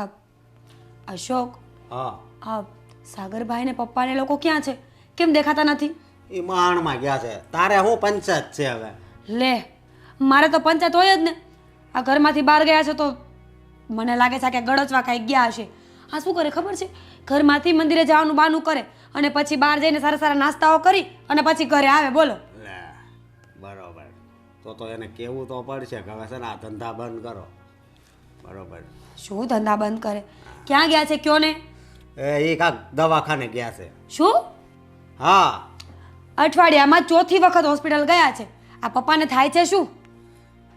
આ અશોક, હા આ સાગરભાઈ ને પપ્પા ને લોકો ક્યાં છે? કેમ દેખાતા નથી? એ માણમાં ગયા છે. તારે શું પંચાયત છે હવે? લે, મારે તો પંચાયત હોય જ ને. આ ઘરમાંથી બહાર ગયા છે તો મને લાગે છે કે ગળચવા કાંઈ ગયા હશે. આ શું કરે ખબર છે? ઘરમાંથી મંદિરે જવાનું બહાનું કરે અને પછી બહાર જઈને સારા સારા નાસ્તાઓ કરી અને પછી ઘરે આવે. બોલો. લે બરોબર. તો એને કેવું તો પડશે કે હવે છે ને આ ધંધા બંધ કરો. બરોબર. શું ધંધા બંધ કરે? ક્યાં ગયા છે કયો ને? એ કાંક દવાખાને ગયા છે. શું? હા અઠવાડિયામાં ચોથી વખત હોસ્પિટલ ગયા છે. આ પપ્પાને થાય છે શું?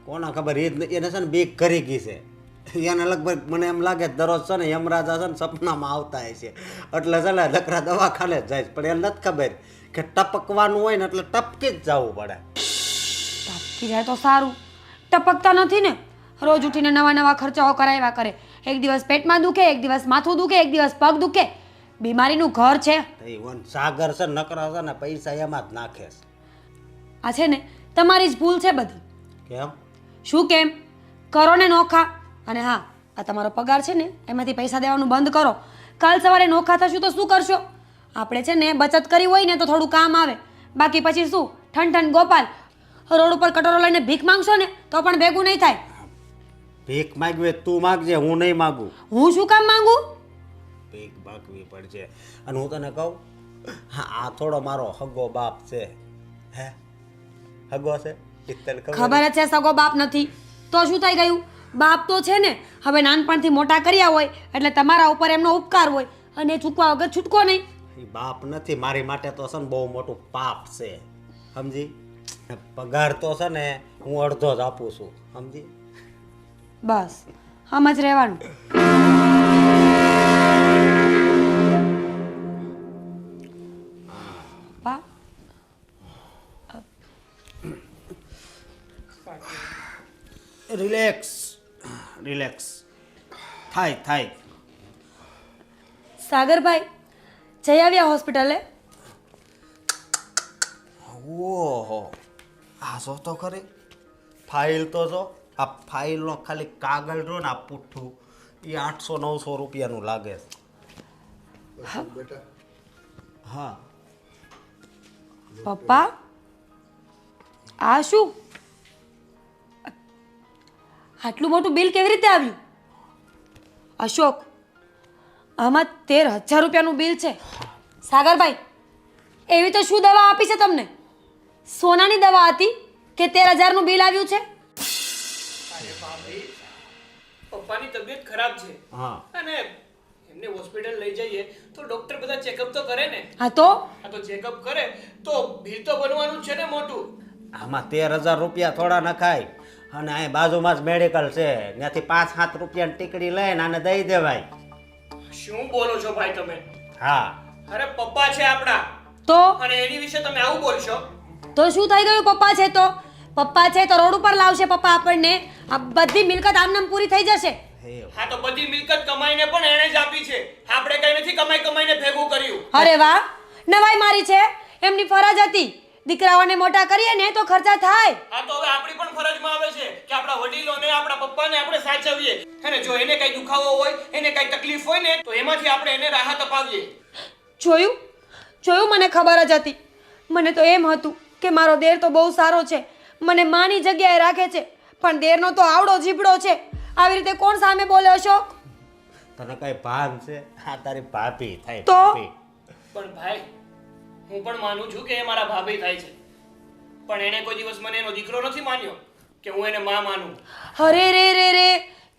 કોના ખબર, એને છે ને બીક કરી ગઈ છે. એને લગભગ મને એમ લાગે દરરોજ છે ને યમરાજા છે ને સપનામાં આવતા હશે. એટલે છે ને લકડા દવાખાને જ જાય છે. પણ એને નથી ખબર કે ટપકવાનું હોય ને એટલે ટપકી જ જવું પડે. ટપકી જાય તો સારું. ટપકતા નથી ને. રોજ ઉઠીને નવા નવા ખર્ચાઓ કરાવ્યા કરે. એક દિવસ પેટમાં દુખે, એક દિવસ માથું દુખે, એક દિવસ પગ દુખે. બીમારીનું ઘર છે. એ સાગર છે નકરા છે ને પૈસા એમાં જ નાખે છે. આ છે ને તમારી જ ભૂલ છે બધી. કેમ? શું કેમ? કરો ને નોખા. અને હા, આ તમારો પગાર છે ને એમાંથી પૈસા દેવાનું બંધ કરો. કાલ સવારે નોખા થશું તો શું કરશો? આપણે છે ને બચત કરી હોય ને તો થોડું કામ આવે. બાકી પછી શું ઠન ગોપાલ રોડ ઉપર કટોરો લઈને ભીખ માંગશો ને તો પણ ભેગું નહીં થાય. ભીખ માગવી હોય તું માગજે, હું નહીં માગું. હું શું કામ માંગુ? ભીખ માગવી પડશે. અને હું તને કહું, હા આ થોડો મારો હગો બાપ છે. હે હગો છે? તને ખબર જ છે સગો બાપ નથી તો શું થઈ ગયું? બાપ તો છે ને. હવે નાનપણથી મોટા કર્યા હોય એટલે તમારા ઉપર એમનો ઉપકાર હોય અને ચૂકવા વગર છૂટકો નહીં. એ બાપ નથી, મારી માટે તો છે ને બહુ મોટું પાપ છે. સમજી? પગાર તો છે ને હું અડધો જ આપું છું. સમજી? બસ આમ જ રહેવાનું. પા રિલેક્સ રિલેક્સ થાય. સાગરભાઈ જઈ આવ્યા હોસ્પિટલે? ઓહો, આ જો તો ખરી ફાઇલ તો જો. આ ફાઇલનો ખાલી કાગળ જો ને આ પુઠ્ઠું એ 800-900 રૂપિયાનું લાગે છે. હા પપ્પા આ શું? આટલું મોટું બિલ કેવી રીતે આવ્યું? અશોક, આમાં 13,000 રૂપિયાનું બિલ છે. સાગરભાઈ એવી તો શું દવા આપી છે તમને? સોનાની દવા હતી કે 13,000નું બિલ આવ્યું છે? પપ્પાની તબિયત ખરાબ છે. હા અને એમને હોસ્પિટલ લઈ જઈએ તો ડોક્ટર બધા ચેકઅપ તો કરે ને. હા તો ચેકઅપ કરે તો બિલ તો બનવાનું જ છે ને મોટું. આમાં 13,000 રૂપિયા થોડા નખાય. અને અહીં બાજુમાં જ મેડિકલ છે, ત્યાંથી 5-7 રૂપિયાની ટીકડી લઈને આને દઈ દેવાય. શું બોલો છો ભાઈ તમે? હા અરે પપ્પા છે આપણા તો અને એની વિશે તમે આવું બોલશો? તો શું થઈ ગયું? પપ્પા છે તો પપ્પા છે તો રોડ ઉપર લાવશે પપ્પા આપણને. આ બધી મિલકત આમનામ પૂરી થઈ જશે. હા તો બધી મિલકત કમાઈને પણ એણે જ આપી છે. આપણે કઈ નથી કમાઈને ભેગું કર્યું. અરે વાહ, નવાઈ મારી છે. એમની ફરજ હતી. દીકરાઓને મોટા કરીએ ને તો ખર્ચા થાય. હા તો હવે આપણી પણ ફરજમાં આવે છે કે આપણા વડીલોને આપણા પપ્પાને આપણે સાચવીએ. અને જો એને કઈ દુખાવો હોય, એને કઈ તકલીફ હોય ને તો એમાંથી આપણે એને રાહત અપાવીએ. જોયું મને ખબર જ હતી. મને તો એમ હતું કે મારો દેર તો બહુ સારો છે, મને માની જગ્યાએ રાખે છે, પણ દેરનો તો આવડો જીબડો છે. આવી રીતે કોણ સામે બોલે અશોક? તને કઈ ભાન છે? હા તારી ભાભી થાય. તો? ભાભી. પણ ભાઈ હું પણ માનું છું કે એ મારા ભાભી થાય છે, પણ એને કોઈ દિવસ મને એનો દીકરો નથી માન્યો કે હું એને માં માનું. અરે રે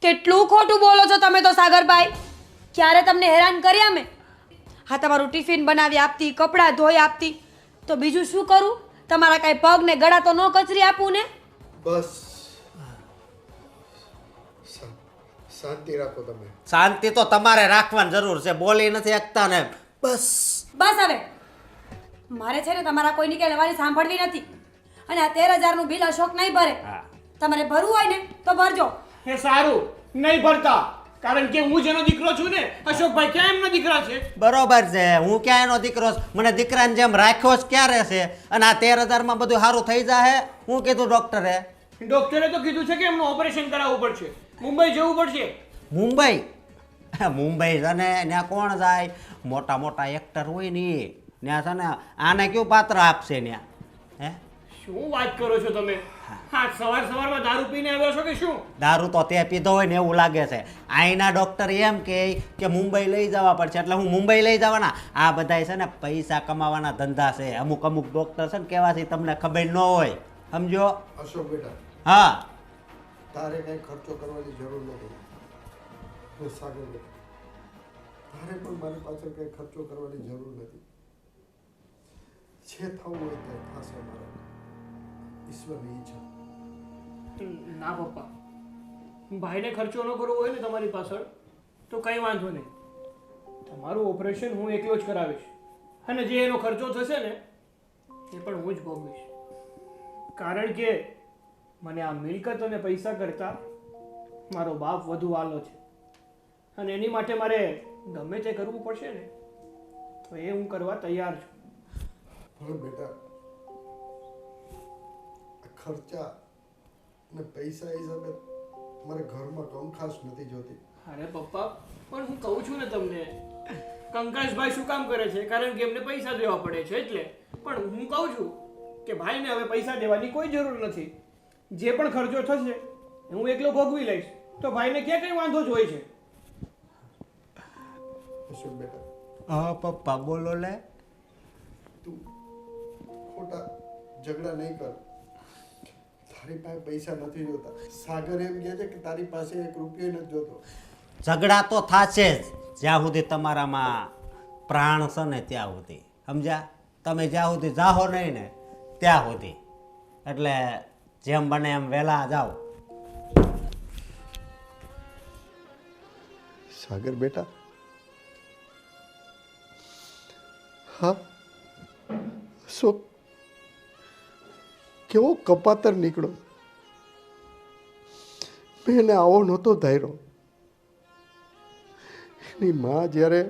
કેટલું ખોટું બોલો છો તમે તો સાગરભાઈ. ક્યારે તમને હેરાન કર્યા મેં? હા તમારું ટિફિન બનાવી આપતી, કપડાં ધોઈ આપતી, તો બીજું શું કરું? તમારા કાંઈ પગ ને ગળા તો ન કચરી આપું ને? બસ શાંતિ રાખો તમે. શાંતિ તો તમારે રાખવાની જરૂર છે. બોલી નથી શકતા ને. બસ હવે મારે છે ને તમારા કોઈની કે લેવાની સાંભળવી નથી. અને આ 13,000નું બિલ અશોક નહીં ભરે. તમારે ભરવું હોય ને તો ભરજો. એ સારું, નહીં ભરતા, કારણ કે હું જેનો દીકરો છું ને. અશોકભાઈ ક્યાં એમનો દીકરા છે? બરોબર છે, હું ક્યાં એનો દીકરો છું? મને દીકરાને જેમ રાખ્યો જ ક્યારે છે? અને આ 13,000માં બધું સારું થઈ જાય. હું કીધું ડોક્ટરે? ડોક્ટરે તો કીધું છે કે એમનું ઓપરેશન કરાવવું પડશે, મુંબઈ જવું પડશે. મુંબઈ? મુંબઈ છે ને ત્યાં કોણ જાય? મોટા મોટા એક્ટર હોય ને એ ત્યાં છે ને આને કયું પાત્ર આપશે ત્યાં? હે શું વાત કરો છો તમે? હા, સવારમાં દારૂ પીને આવ્યો છો કે શું? દારૂ તો તે પીધો હોય ને એવું લાગે છે. અહીંના ડૉક્ટર એમ કે મુંબઈ લઈ જવા પડશે, એટલે હું મુંબઈ લઈ જવાના. આ બધાય છે ને પૈસા કમાવાના ધંધા છે. અમુક ડૉક્ટર છે ને કેવાથી તમને ખબર ન હોય, સમજો? અશોક બેટા, હા, તારે કઈ ખર્ચો કરવાની જરૂર નથી. અને સાગર બેટા, તારે પણ મારી પાછળ કઈ ખર્ચો કરવાની જરૂર નથી. જે થવું હોય તે થશે મારા ઈશ્વરની ઈચ્છા. ના પપ્પા, ભાઈને ખર્ચો ન કરવો હોય ને તમારી પાછળ તો કંઈ વાંધો નહીં. તમારું ઓપરેશન હું એકલો જ કરાવીશ, અને જે એનો ખર્ચો થશે ને એ પણ હું જ ભોગવીશ. કારણ કે મને આ મિલકત અને પૈસા કરતાં મારો બાપ વધુ વાલો છે, અને એની માટે મારે ગમે તે કરવું પડશે ને તો એ હું કરવા તૈયાર છું. પણ બેટા, ખર્ચા ને પૈસા હિસાબે મારે ઘરમાં કંકાસ નથી જોતી. અરે પપ્પા, પણ હું કહું છું ને તમને, કંકાસભાઈ શું કામ કરે છે? કારણ કે એમને પૈસા દેવા પડે છે એટલે. પણ હું કહું છું કે ભાઈને હવે પૈસા દેવાની કોઈ જરૂર નથી. જે પણ ખર્ચો થશે હું એકલો ભોગવી લઈશ, તો ભાઈને ક્યાં કઈ વાંધો જ હોય છે. અશોક બેટા, હા પપ્પા બોલો લે. તું ખોટા ઝઘડા નહીં કર. તારી પાસે પૈસા નથી જોતા. સાગર એમ કહે છે કે તારી પાસે 1 રૂપિયો નથી જોતો. ઝઘડા તો થશે જ જ્યાં સુધી તમારામાં પ્રાણ છે ને ત્યાં સુધી, સમજ્યા? તમે જ્યાં સુધી જાઓ નહીં ને ત્યાં સુધી. એટલે જેમ બને એમ વહેલા જાઓ. સાગર બેટા, હા, અશોક કેવો કપાતર નીકળો. મેં એને આવો નહોતો ધાર્યો. એની માં જ્યારે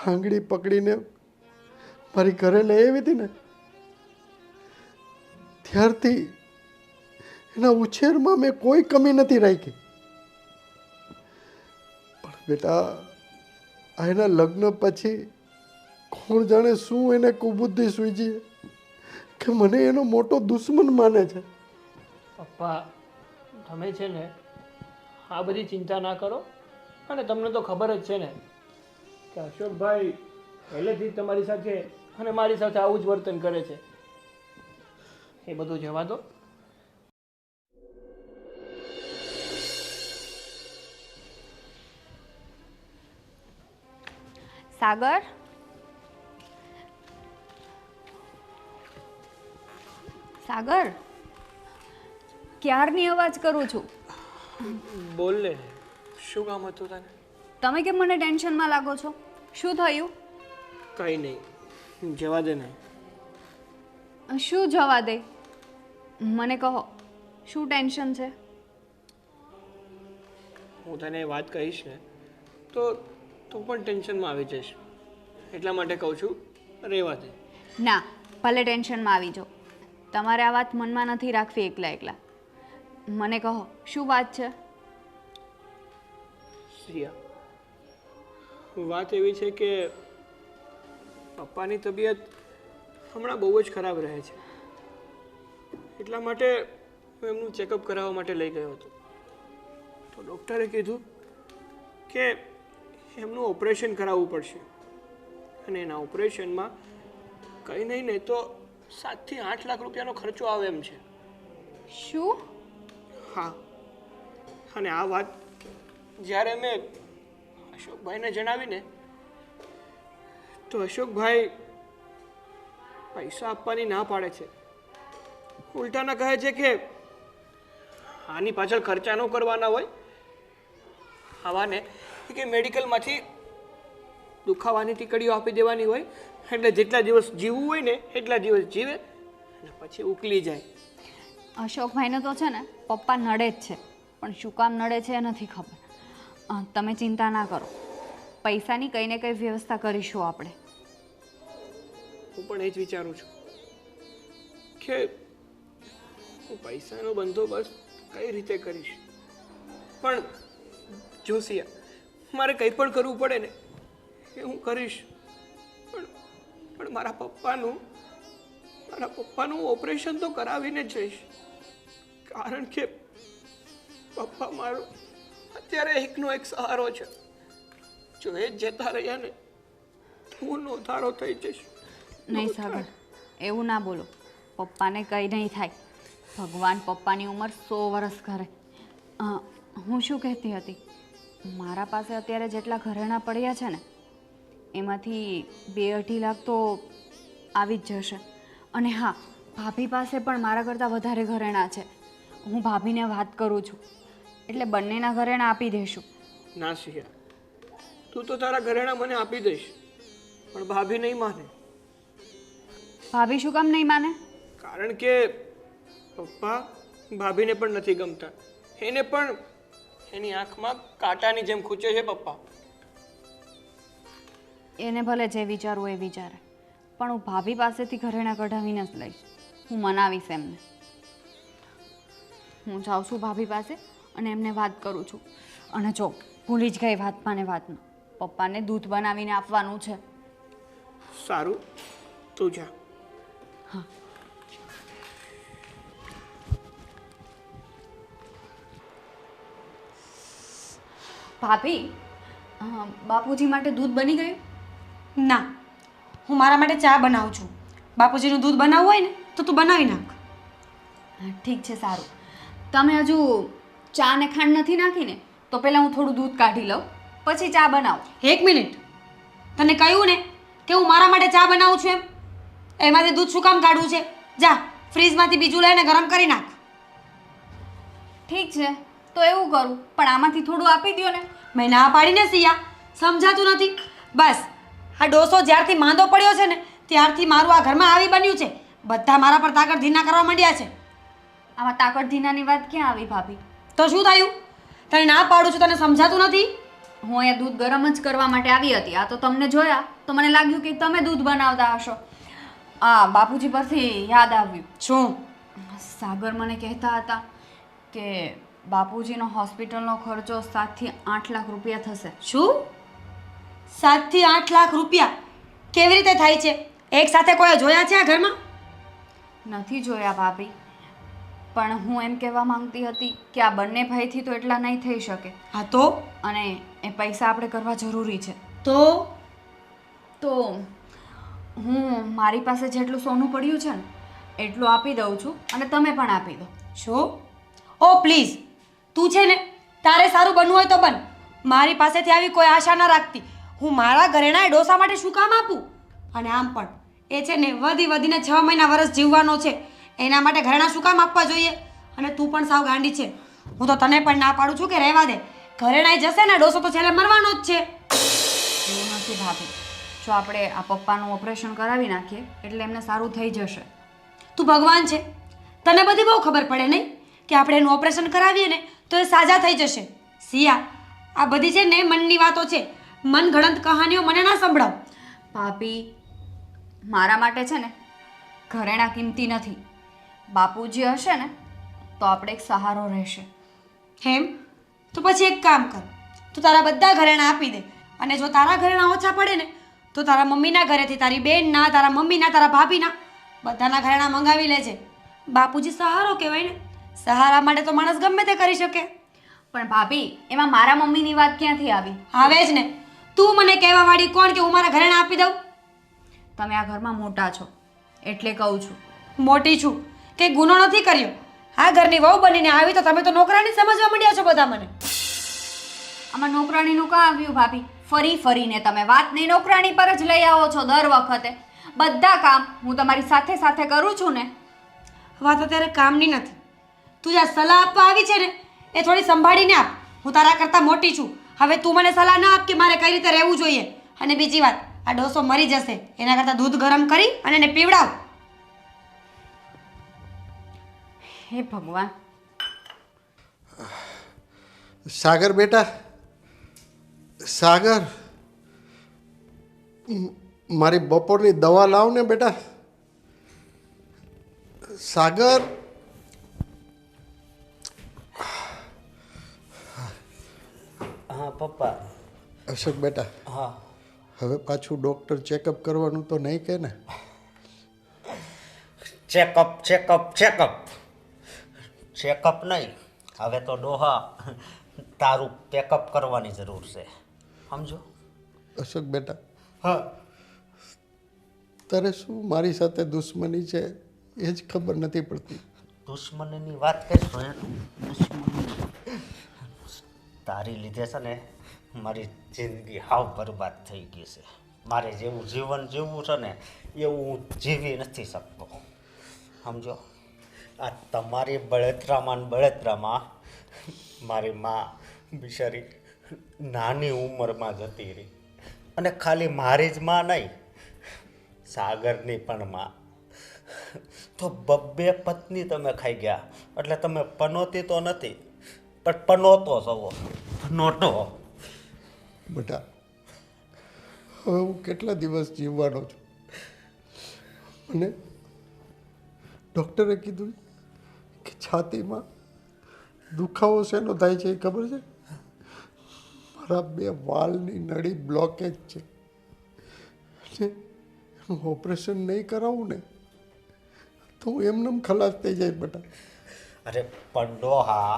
આંગળી પકડીને મારી ઘરે લઈ આવી હતી ને, ત્યારથી એના ઉછેરમાં મેં કોઈ કમી નથી રાખી. પણ બેટા, આ એના લગ્ન પછી કોણ જાણે શું એને કુબુદ્ધિ સૂઝી કે મને એનો મોટો દુશ્મન માને છે. પપ્પા, તમે છે ને આ બધી ચિંતા ના કરો. અને તમને તો ખબર જ છે ને કે અશોકભાઈ પહેલેથી જ તમારી સાથે અને મારી સાથે આવું જ વર્તન કરે છે. એ બધું જવા દો. સાગર, સાગર, ક્યારની અવાજ કરું છું. બોલ ને, શું કામ હતું તને? તમે કેમ મને ટેન્શનમાં લાગો છો? શું થયું? કંઈ નહીં, જવા દે ને. શું જવા દે? મને કહો, શું ટેન્શન છે? હું તને વાત કહીશ ને તો તું પણ ટેન્શનમાં આવી જઈશ. એટલા માટે કહું છું, રહેવા દે. ના, ભલે ટેન્શનમાં આવી જાઓ, તમારે આ વાત મનમાં નથી રાખવી એકલા એકલા. મને કહો, શું વાત છે? સિયા, વાત એવી છે કે પપ્પાની તબિયત હમણાં બહુ જ ખરાબ રહે છે. એટલા માટે હું એમનું ચેકઅપ કરાવવા માટે લઈ ગયો હતો. તો ડૉક્ટરે કીધું કે એમનું ઓપરેશન કરાવવું પડશે, અને એના ઓપરેશનમાં કંઈ નહીં ને તો 7 થી 8 લાખ રૂપિયાનો ખર્ચો આવે એમ છે. શું? હા, અને આ વાત જ્યારે મેં અશોકભાઈને જણાવીને તો અશોકભાઈ પૈસા આપવાની ના પાડે છે. ઉલટાના કહે છે કે આની પાછળ ખર્ચા ન કરવાના હોય, આવાને કે મેડિકલમાંથી દુખાવાની ટીકડીઓ આપી દેવાની હોય, એટલે જેટલા દિવસ જીવવું હોય ને એટલા દિવસ જીવે અને પછી ઉકલી જાય. અશોકભાઈને તો છે ને પપ્પા નડે જ છે, પણ શું કામ નડે છે એ નથી ખબર. તમે ચિંતા ના કરો, પૈસાની કંઈ ને કંઈ વ્યવસ્થા કરીશું આપણે. હું પણ એ જ વિચારું છું કે હું પૈસાનો બંદોબસ્ત કઈ રીતે કરીશ. પણ જોશિયા, મારે કંઈ પણ કરવું પડે ને એ હું કરીશ, પણ મારા પપ્પાનું ઓપરેશન તો કરાવીને જ જઈશ, કારણ કે પપ્પા મારો અત્યારે એકનો એક સહારો છે. જો એ જ જતા રહ્યા ને હું નોંધારો થઈ જઈશ. નહીં સાગર, એવું ના બોલો. પપ્પાને કંઈ નહીં થાય. ભગવાન પપ્પાની ઉંમર 100 વર્ષ કરે. હું શું કહેતી હતી, મારા પાસે અત્યારે જેટલા ઘરેણાં પડ્યા છે ને એમાંથી 2-2.5 લાખ તો આવી જ જશે. અને હા, ભાભી પાસે પણ મારા કરતાં વધારે ઘરેણાં છે. હું ભાભીને વાત કરું છું એટલે બંનેના ઘરેણાં આપી દઈશું. ના સિયા, તું તો તારા ઘરેણાં મને આપી દઈશ, પણ ભાભી નહીં માને. ભાભી શું કામ નહીં માને? કારણ કે પપ્પા ભાભીને પણ નથી ગમતા. એને પણ એની આંખમાં કાંટાની જેમ ખૂંચે છે પપ્પા. એને ભલે જે વિચારવું એ વિચારે, પણ હું ભાભી પાસેથી ઘરેણાં કઢાવીને જ લઈશ. હું મનાવીશ એમને. હું જાઉં છું ભાભી પાસે અને એમને વાત કરું છું. અને જો ભૂલી જ ગઈ વાતમાં ને વાતમાં, પપ્પાને દૂધ બનાવીને આપવાનું છે. સારું, તું જા. હા. ભાભી, બાપુજી માટે દૂધ બની ગયું? ના, હું મારા માટે ચા બનાવું છું. બાપુજીનું દૂધ બનાવવું હોય ને તો તું બનાવી નાખ. હા, ઠીક છે, સારું. તમે હજુ ચા ને ખાંડ નથી નાખીને? તો પહેલાં હું થોડું દૂધ કાઢી લઉં, પછી ચા બનાવું. 1 મિનિટ, તને કહ્યું ને કે હું મારા માટે ચા બનાવું છું એમ? એમાંથી દૂધ શું કામ કાઢવું છે? જા ફ્રીજમાંથી બીજું લઈને ગરમ કરી નાખ. ઠીક છે, તો એવું કરું, પણ આમાંથી થોડું આપી દો ને. મેં ના પાડીને સિયા, સમજાતું નથી. બસ આ ડોસો જ્યારથી માંદો પડ્યો છે ને ત્યારથી મારું આ ઘરમાં આવી બન્યું છે. બધા મારા પર તાકડ ધીના કરવા માંડ્યા છે. આમાં તાકડ ધીનાની વાત ક્યાં આવી ભાભી? તો શું થયું? તને ના પાડું છું, તને સમજાતું નથી? હું અહીંયા દૂધ ગરમ જ કરવા માટે આવી હતી. આ તો તમને જોયા તો મને લાગ્યું કે તમે દૂધ બનાવતા હશો. બાપુજી પરથી યાદ આવ્યું. શું? સાગર મને કહેતા હતા કે બાપુજીનો હોસ્પિટલનો ખર્ચો 7 થી 8 લાખ રૂપિયા થશે. શું? 7 થી 8 લાખ રૂપિયા કેવી રીતે થાય છે? એક સાથે કોઈ જોયા છે આ ઘરમાં? નથી જોયા ભાભી, પણ હું એમ કહેવા માંગતી હતી કે આ બંને ભાઈથી તો એટલા નહીં થઈ શકે. હા તો? અને એ પૈસા આપણે કરવા જરૂરી છે. તો હું મારી પાસે જેટલું સોનું પડ્યું છે ને એટલું આપી દઉં છું અને તમે પણ આપી દો. શું? ઓ પ્લીઝ, તું છે ને તારે સારું બનવું હોય તો બન. મારી પાસેથી આવી કોઈ આશા ના રાખતી. હું મારા ઘરેણા એ ડોસા માટે શું કામ આપું? અને આમ પણ એ છે ને વધીને 6 મહિના વર્ષ જીવવાનો છે. એના માટે ઘરેણા શું કામ આપવા જોઈએ? અને તું પણ સાવ ગાંડી છે. હું તો તને પણ ના પાડું છું કે રહેવા દે. ઘરેણાઈ જશે ને ડોસો તો છેલ્લે મરવાનો જ છે. એવું નથી ભાભી, જો આપણે આ પપ્પાનું ઓપરેશન કરાવી નાખીએ એટલે એમને સારું થઈ જશે. તું ભગવાન છે, તને બધી બહુ ખબર પડે નહીં કે આપણે એનું ઓપરેશન કરાવીએ ને તો એ સાજા થઈ જશે. સિયા, આ બધી છે ને મનની વાતો છે. મનગણત કહાનીઓ મને ના સંભળાવ. ભાભી, મારા માટે છે ને ઘરેણા કિંમતી નથી. બાપુજી હશે ને તો આપણે એક સહારો રહેશે. હેમ, તો પછી એક કામ કર, તું તારા બધા ઘરેણાં આપી દે. અને જો તારા ઘરેણાં ઓછા પડે ને તો તારા મમ્મીના ઘરેથી, તારી બેનના, તારા મમ્મીના, તારા ભાભીના બધાના ઘરેણાં મંગાવી લેજે. બાપુજી સહારો કહેવાય ને. સહારા માટે તો માણસ ગમે તે કરી શકે. પણ ભાભી, એમાં મારા મમ્મીની વાત ક્યાંથી આવી? આવે જ ને. તું મને કહેવા વાળી કોણ કે હું મારા ઘરેણાં આપી દઉં? તમે આ ઘરમાં મોટા છો એટલે કહું છું. મોટી છું કે ગુનો નથી કર્યો. આ ઘરની વહુ બનીને આવી તો તમે તો નોકરાની સમજવા માંડ્યા છો બધા મને. આમાં નોકરાણીનું કાં આવ્યું ભાભી? ફરીને તમે વાતને નોકરાણી પર જ લઈ આવો છો દર વખતે. બધા કામ હું તમારી સાથે સાથે કરું છું ને. વાત અત્યારે કામની નથી. તું જ્યાં સલાહ આપવા આવી છે ને એ થોડી સંભાળીને આપ. હું તારા કરતાં મોટી છું. હવે તું મને સલાહ ના આપ કે મારે કઈ રીતે રહેવું જોઈએ. અને બીજી વાત, આ ડોસો મરી જશે એના કરતાં દૂધ ગરમ કરી અને એને પીવડાવ. હે ભગવાન. સાગર બેટા, સાગર, મારી બપોરની દવા લાવ ને બેટા. સાગર, હા પપ્પા, અશોક બેટા, હા હવે પાછું ડૉક્ટર ચેકઅપ કરવાનું તો નહીં કે ને? ચેકઅપ ચેકઅપ ચેકઅપ ચેકઅપ નહીં, હવે તો ડોહા તારું પેકઅપ કરવાની જરૂર છે, સમજો? અશોક બેટા, હા તારે શું મારી સાથે દુશ્મની છે એ જ ખબર નથી પડતી. દુશ્મનીની વાત કરશો દુશ્મની તારી લીધે છે ને મારી જિંદગી હાવ બરબાદ થઈ ગઈ છે. મારે જેવું જીવન જીવવું છે ને એવું હું જીવી નથી શકતો, સમજો? આ તમારી બળતરામાં મારી માં બિચારી નાની ઉંમરમાં જતી રહી, અને ખાલી મારી જ માં નહીં, સાગરની પણ માં. તો બબ્બે પત્ની તમે ખાઈ ગયા, એટલે તમે પનોતી તો નથી પણ પનોતો છો, પનોટો. બેટા, હવે હું કેટલા દિવસ જીવવાનો છું? મને ડૉક્ટરે કીધું કે છાતીમાં દુખાવો શેનો થાય છે એ ખબર છે? મારા 2 વાલની નળી બ્લોકેજ છે. ઓપરેશન નહીં કરાવું ને તો હું એમનેમ ખલાસ થઈ જાય બેટા. અરે પણ ડોહા,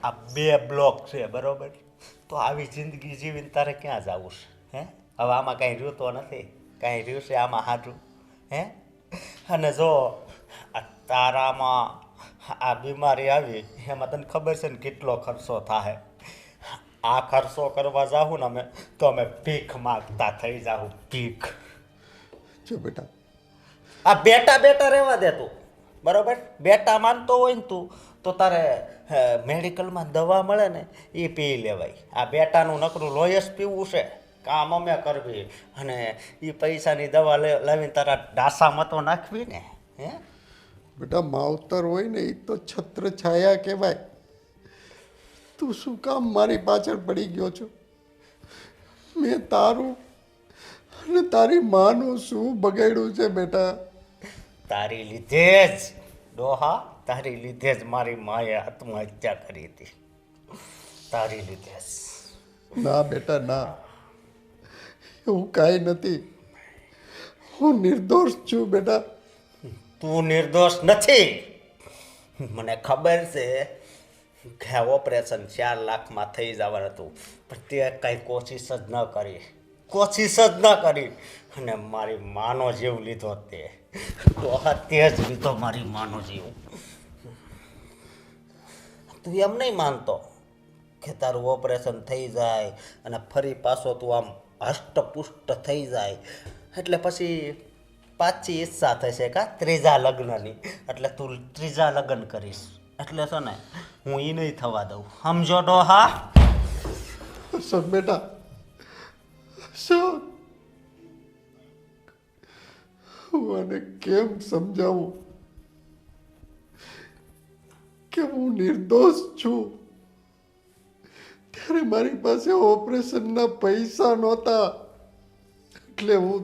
આ 2 બ્લોક છે બરોબર, તો આવી જિંદગી જીવીને તારે ક્યાં જવું છે? હે, હવે આમાં કાંઈ રહ્યું તો નથી, કાંઈ રહ્યું છે આમાં હાજું? હે, અને જો આ તારામાં આ બીમારી આવી એમાં તને ખબર છે ને કેટલો ખર્ચો થાય? આ ખર્ચો કરવા જાઉં ને તો અમે ભીખ માગતા થઈ જાઉં, ભીખ. જો બેટા, આ બેટા રહેવા દે તું, બરોબર? બેટા માનતો હોય ને તું તો તારે મેડિકલમાં દવા મળે ને એ પી લેવાય. આ બેટાનું નકરું લોહી જ પીવું છે, કામ અમે કરવી, અને એ પૈસાની દવા લાવીને તારા ડાસામાં તો નાખવી ને. હે બેટા, માવતર હોય ને એ તો છત્ર છાયા કહેવાય. તું શું કામ મારી પાછળ પડી ગયો છો? મેં તારું અને તારી માનું શું બગાડ્યું છે બેટા? તારી લીધે જ ડોહા, તારી લીધે જ મારી માએ આત્મહત્યા કરી હતી, તારી લીધે જ. ના બેટા ના, એવું કાંઈ નથી. હું નિર્દોષ છું બેટા. તું નિર્દોષ નથી, મને ખબર છે કે ઓપરેશન 4 લાખમાં થઈ જવાનું હતું, પણ તે કાંઈ કોશિશ જ ન કરી, અને મારી માનો જીવ લીધો. તે જ લીધો મારી માનો જીવ. તું એમ નહીં માનતો કે તારું ઓપરેશન થઈ જાય અને ફરી પાછો તું આમ હષ્ટપુષ્ટ થઈ જાય એટલે પછી પાછી ઈચ્છા થશે કા 3જા લગ્નની, એટલે તું 3જા લગ્ન કરીશ. એટલે છે ને હું એ નહીં થવા દઉં, સમજો ડોહા? અશોક બેટા, અશોક, હું આને કેમ સમજાવું કે હું નિર્દોષ છું? ત્યારે મારી પાસે ઓપરેશનના પૈસા નહોતા, એટલે હું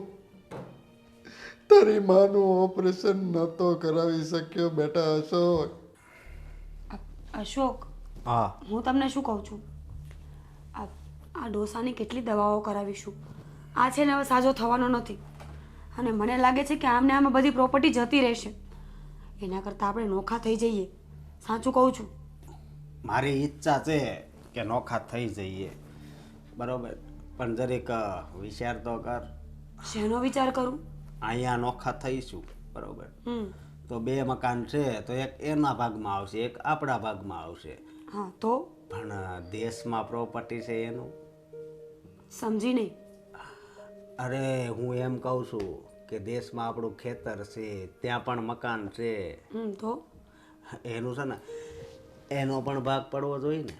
તારી માનું ઓપરેશન નહોતો કરાવી શક્યો બેટા. અશોક, અશોક, હા હું તમને શું કહું છું, આ ડોસાની કેટલી દવાઓ કરાવીશું, આ છે ને હવે સાજો થવાનો નથી, અને મને લાગે છે કે આમને આમાં બધી પ્રોપર્ટી જતી રહેશે. એના કરતાં આપણે નોખા થઈ જઈએ. સાચું કહું છું? મારી ઈચ્છા છે કે નોખા થઈ જઈએ, બરોબર, પણ જરીક વિચાર તો કર. શેનો વિચાર કરું? અહીંયા નોખા થઈશું, બરોબર, તો 2 મકાન છે, તો એક એના ભાગમાં આવશે, એક આપણા ભાગમાં આવશે. હા તો પણ દેશમાં પ્રોપર્ટી છે એનું સમજી નહીં. અરે હું એમ કહું છું કે દેશમાં આપણું ખેતર છે, ત્યાં પણ મકાન છે, તો એનું છે ને એનો પણ ભાગ પડવો જોઈએ ને.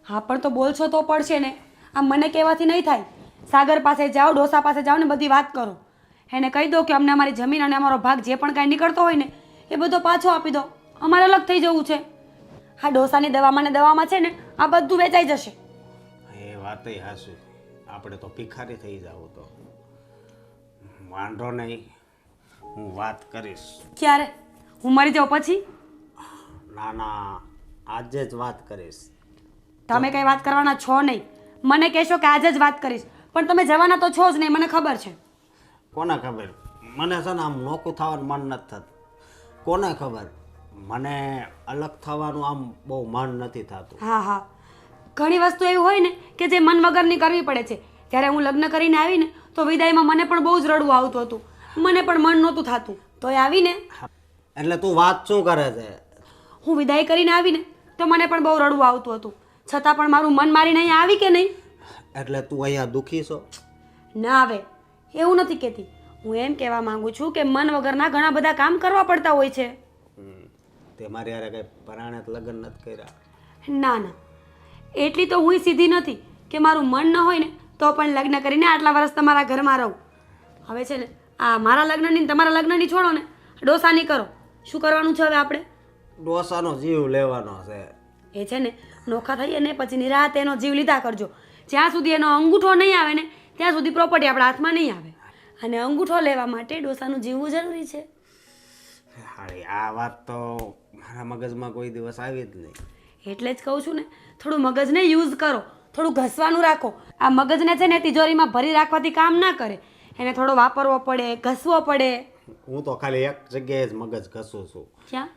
હા પણ તો બોલશો તો પડશે ને, આ મને કહેવાથી નહીં થાય. સાગર પાસે જાઓ, ડોસા પાસે જાઓ ને બધી વાત કરો, એને કહી દો કે અમને અમારી જમીન અને અમારો ભાગ જે પણ કાંઈ નીકળતો હોય ને એ બધો પાછો આપી દો, અમારે અલગ થઈ જવું છે. આ ડોસાની દવામાં ને દવામાં છે ને આ બધું વેચાઈ જશે. એ વાતય હાચી, આપણે તો ભિખારી થઈ જાવ તો વાંધો નહીં, હું વાત કરીશ. ક્યારે? હું મરી જાઉં પછી? ના ના, આજે જ વાત કરીશ. તમે કંઈ વાત કરવાના છો નહીં. મને કહેશો કે આજે જ વાત કરીશ, પણ તમે જવાના તો છો જ નહીં, મને ખબર છે. કોને ખબર? મને છે ને આમ નોખું થવાનું મન નથી થતું. કોને ખબર? મને અલગ થવાનું આમ બહુ મન નથી થતું. હા હા, ઘણી વસ્તુ એવી હોય ને કે જે મન વગરની કરવી પડે છે. જ્યારે હું લગ્ન કરીને આવીને તો વિદાયમાં મને પણ બહુ જ રડવું આવતું હતું, મને પણ મન નહોતું થતું. તોય આવીને એટલે તું વાત શું કરે છે? હું વિદાય કરીને આવીને તો મને પણ બહુ રડવું આવતું હતું, છતાં પણ મારું મન મારીને અહીંયા આવી કે નહીં? એટલે તું અહીંયા દુખી છો? ના આવે એવું નથી કહેતી. હું એમ કહેવા માંગુ છું કે મન વગરના ઘણા બધા કામ કરવા પડતા હોય છે. તે મારી યારે કઈ પરાણે લગ્ન નથી કર્યા? ના ના, એટલી તો હું સીધી નથી કે મારું મન ન હોય ને તો પણ લગ્ન કરીને આટલા વર્ષ તમારા ઘરમાં રહું. હવે છે ને આ મારા લગ્નની ને તમારા લગ્નની છોડો ને, ડોસાની કરો. શું કરવાનું છે હવે આપણે? ડોસાનો જીવ લેવાનો છે. એ છે ને નોખા થઈએ ને પછી નિરાતે એનો જીવ લીધા કરજો. જ્યાં સુધી એનો અંગૂઠો નહીં આવે ને ત્યાં સુધી પ્રોપર્ટી આપણા હાથમાં નહીં આવે. અને અંગૂઠો લેવા માટે ડોસાનું જીવવું જરૂરી છે. હારી, આ વાત તો મારા મગજમાં કોઈ દિવસ આવી જ નહીં. એટલે જ કહું છું ને, થોડું મગજને યુઝ કરો, થોડું ઘસવાનું રાખો. આ મગજને છે ને તિજોરીમાં ભરી રાખવાથી કામ ના કરે, એને થોડો વાપરવો પડે, ઘસવો પડે. હું તો ખાલી એક જગ્યાએ જ મગજ ઘસું છું, ક્યાં?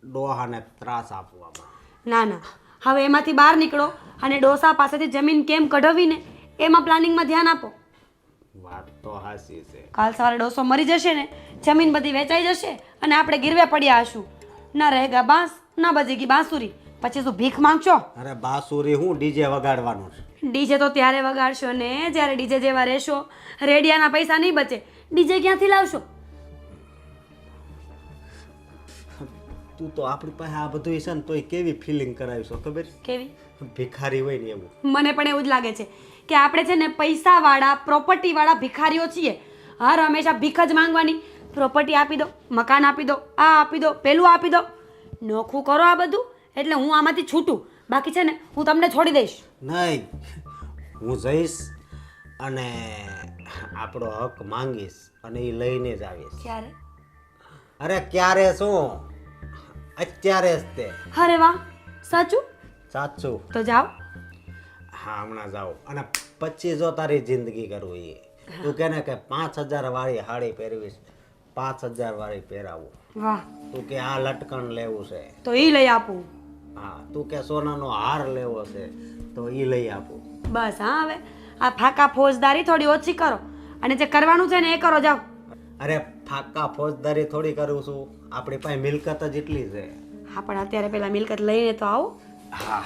ડોહાને ત્રાસ આપવામાં. ના ના, હવે એમાંથી બહાર નીકળો અને ડોસા પાસેથી જમીન કેમ કઢાવી ને એમાં પ્લાનિંગમાં ધ્યાન આપો. વાત તો હાચી છે. કાલ સવારે ડોસો મરી જશે ને, જમીન બધી વેચાઈ જશે અને આપણે ગીરવે પડ્યા હશું. ના રહેગા બાંસ, ના બજેગી બાંસુરી. પછી શું ભીખ માંગશો? અરે બાસુરી હું ડીજે વગાડવાનું છે. ડીજે તો ત્યારે વગાડશો ને જ્યારે ડીજે જેવા રહેશો. રેડિયાના પૈસા નહીં બચે, ડીજે ક્યાંથી લાવશો? તું તો આપણી પાસે આ બધું છે ને તોય કેવી ફિલિંગ કરાવીશો ખબર? કેવી? ભિખારી હોય ને એવું. મને પણ એવું જ લાગે છે કે આપણે છે ને પૈસાવાળા, પ્રોપર્ટીવાળા ભિખારીઓ છીએ. હર હંમેશા ભીખ જ માંગવાની. પ્રોપર્ટી આપી દો, મકાન આપી દો, આ આપી દો, પેલું આપી દો. નોખું કરો આ બધું એટલે હું આમાંથી છૂટું. બાકી છે ને હું તમને છોડી દઈશ. નહીં, હું જઈશ અને આપણો હક માંગીશ અને એ લઈને જ આવીશ. ક્યારે? અરે ક્યારે શું, અત્યારે જ તે. અરે વાહ, સાચું? સાચું. તો જાઓ. હા, હમણાં જાઉં. અને પછી જો તારી જિંદગી કરવું એ તું કે ને કે 5000 વાળી સાડી પહેરવીશ, 5000 વાળી પહેરાવું. વાહ, તું કે આ લટકણ લેવું છે, તો એ લઈ આપું. હા. તું કે સોનાનો હાર લેવો છે તો એ લઈ આપું. બસ હા, હવે આ ફાકા ફોજદારી થોડી ઓછી કરો અને જે કરવાનું છે ને એ કરો. જાઓ. અરે ફાકા ફોજદારી થોડી કરું છું, આપણી પાસે મિલકત જ એટલી છે. હા, પણ અત્યારે પેલા મિલકત લઈને તો આવો. હા,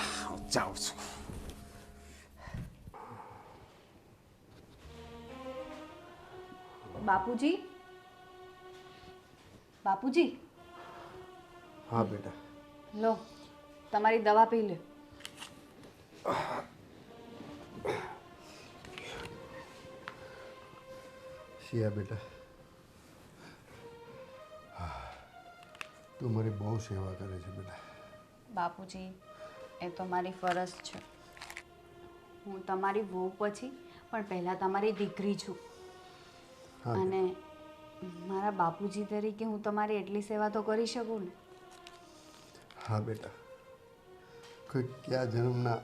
જાઉં છું. બાપુજી, બાપુજી, હા બેટા. લો તમારી દવા પી લે. શિયા બેટા, તું મારી બહુ સેવા કરે છે બેટા. બાપુજી, એ તો મારી ફરજ છે. હું તમારી વહુ પછી પણ પહેલાં તમારી દીકરી છું. હા અને મારા બાપુજી તરીકે હું તમારી એટલી સેવા તો કરી શકું ને. હા બેટા, કોઈ ક્યાં જન્મના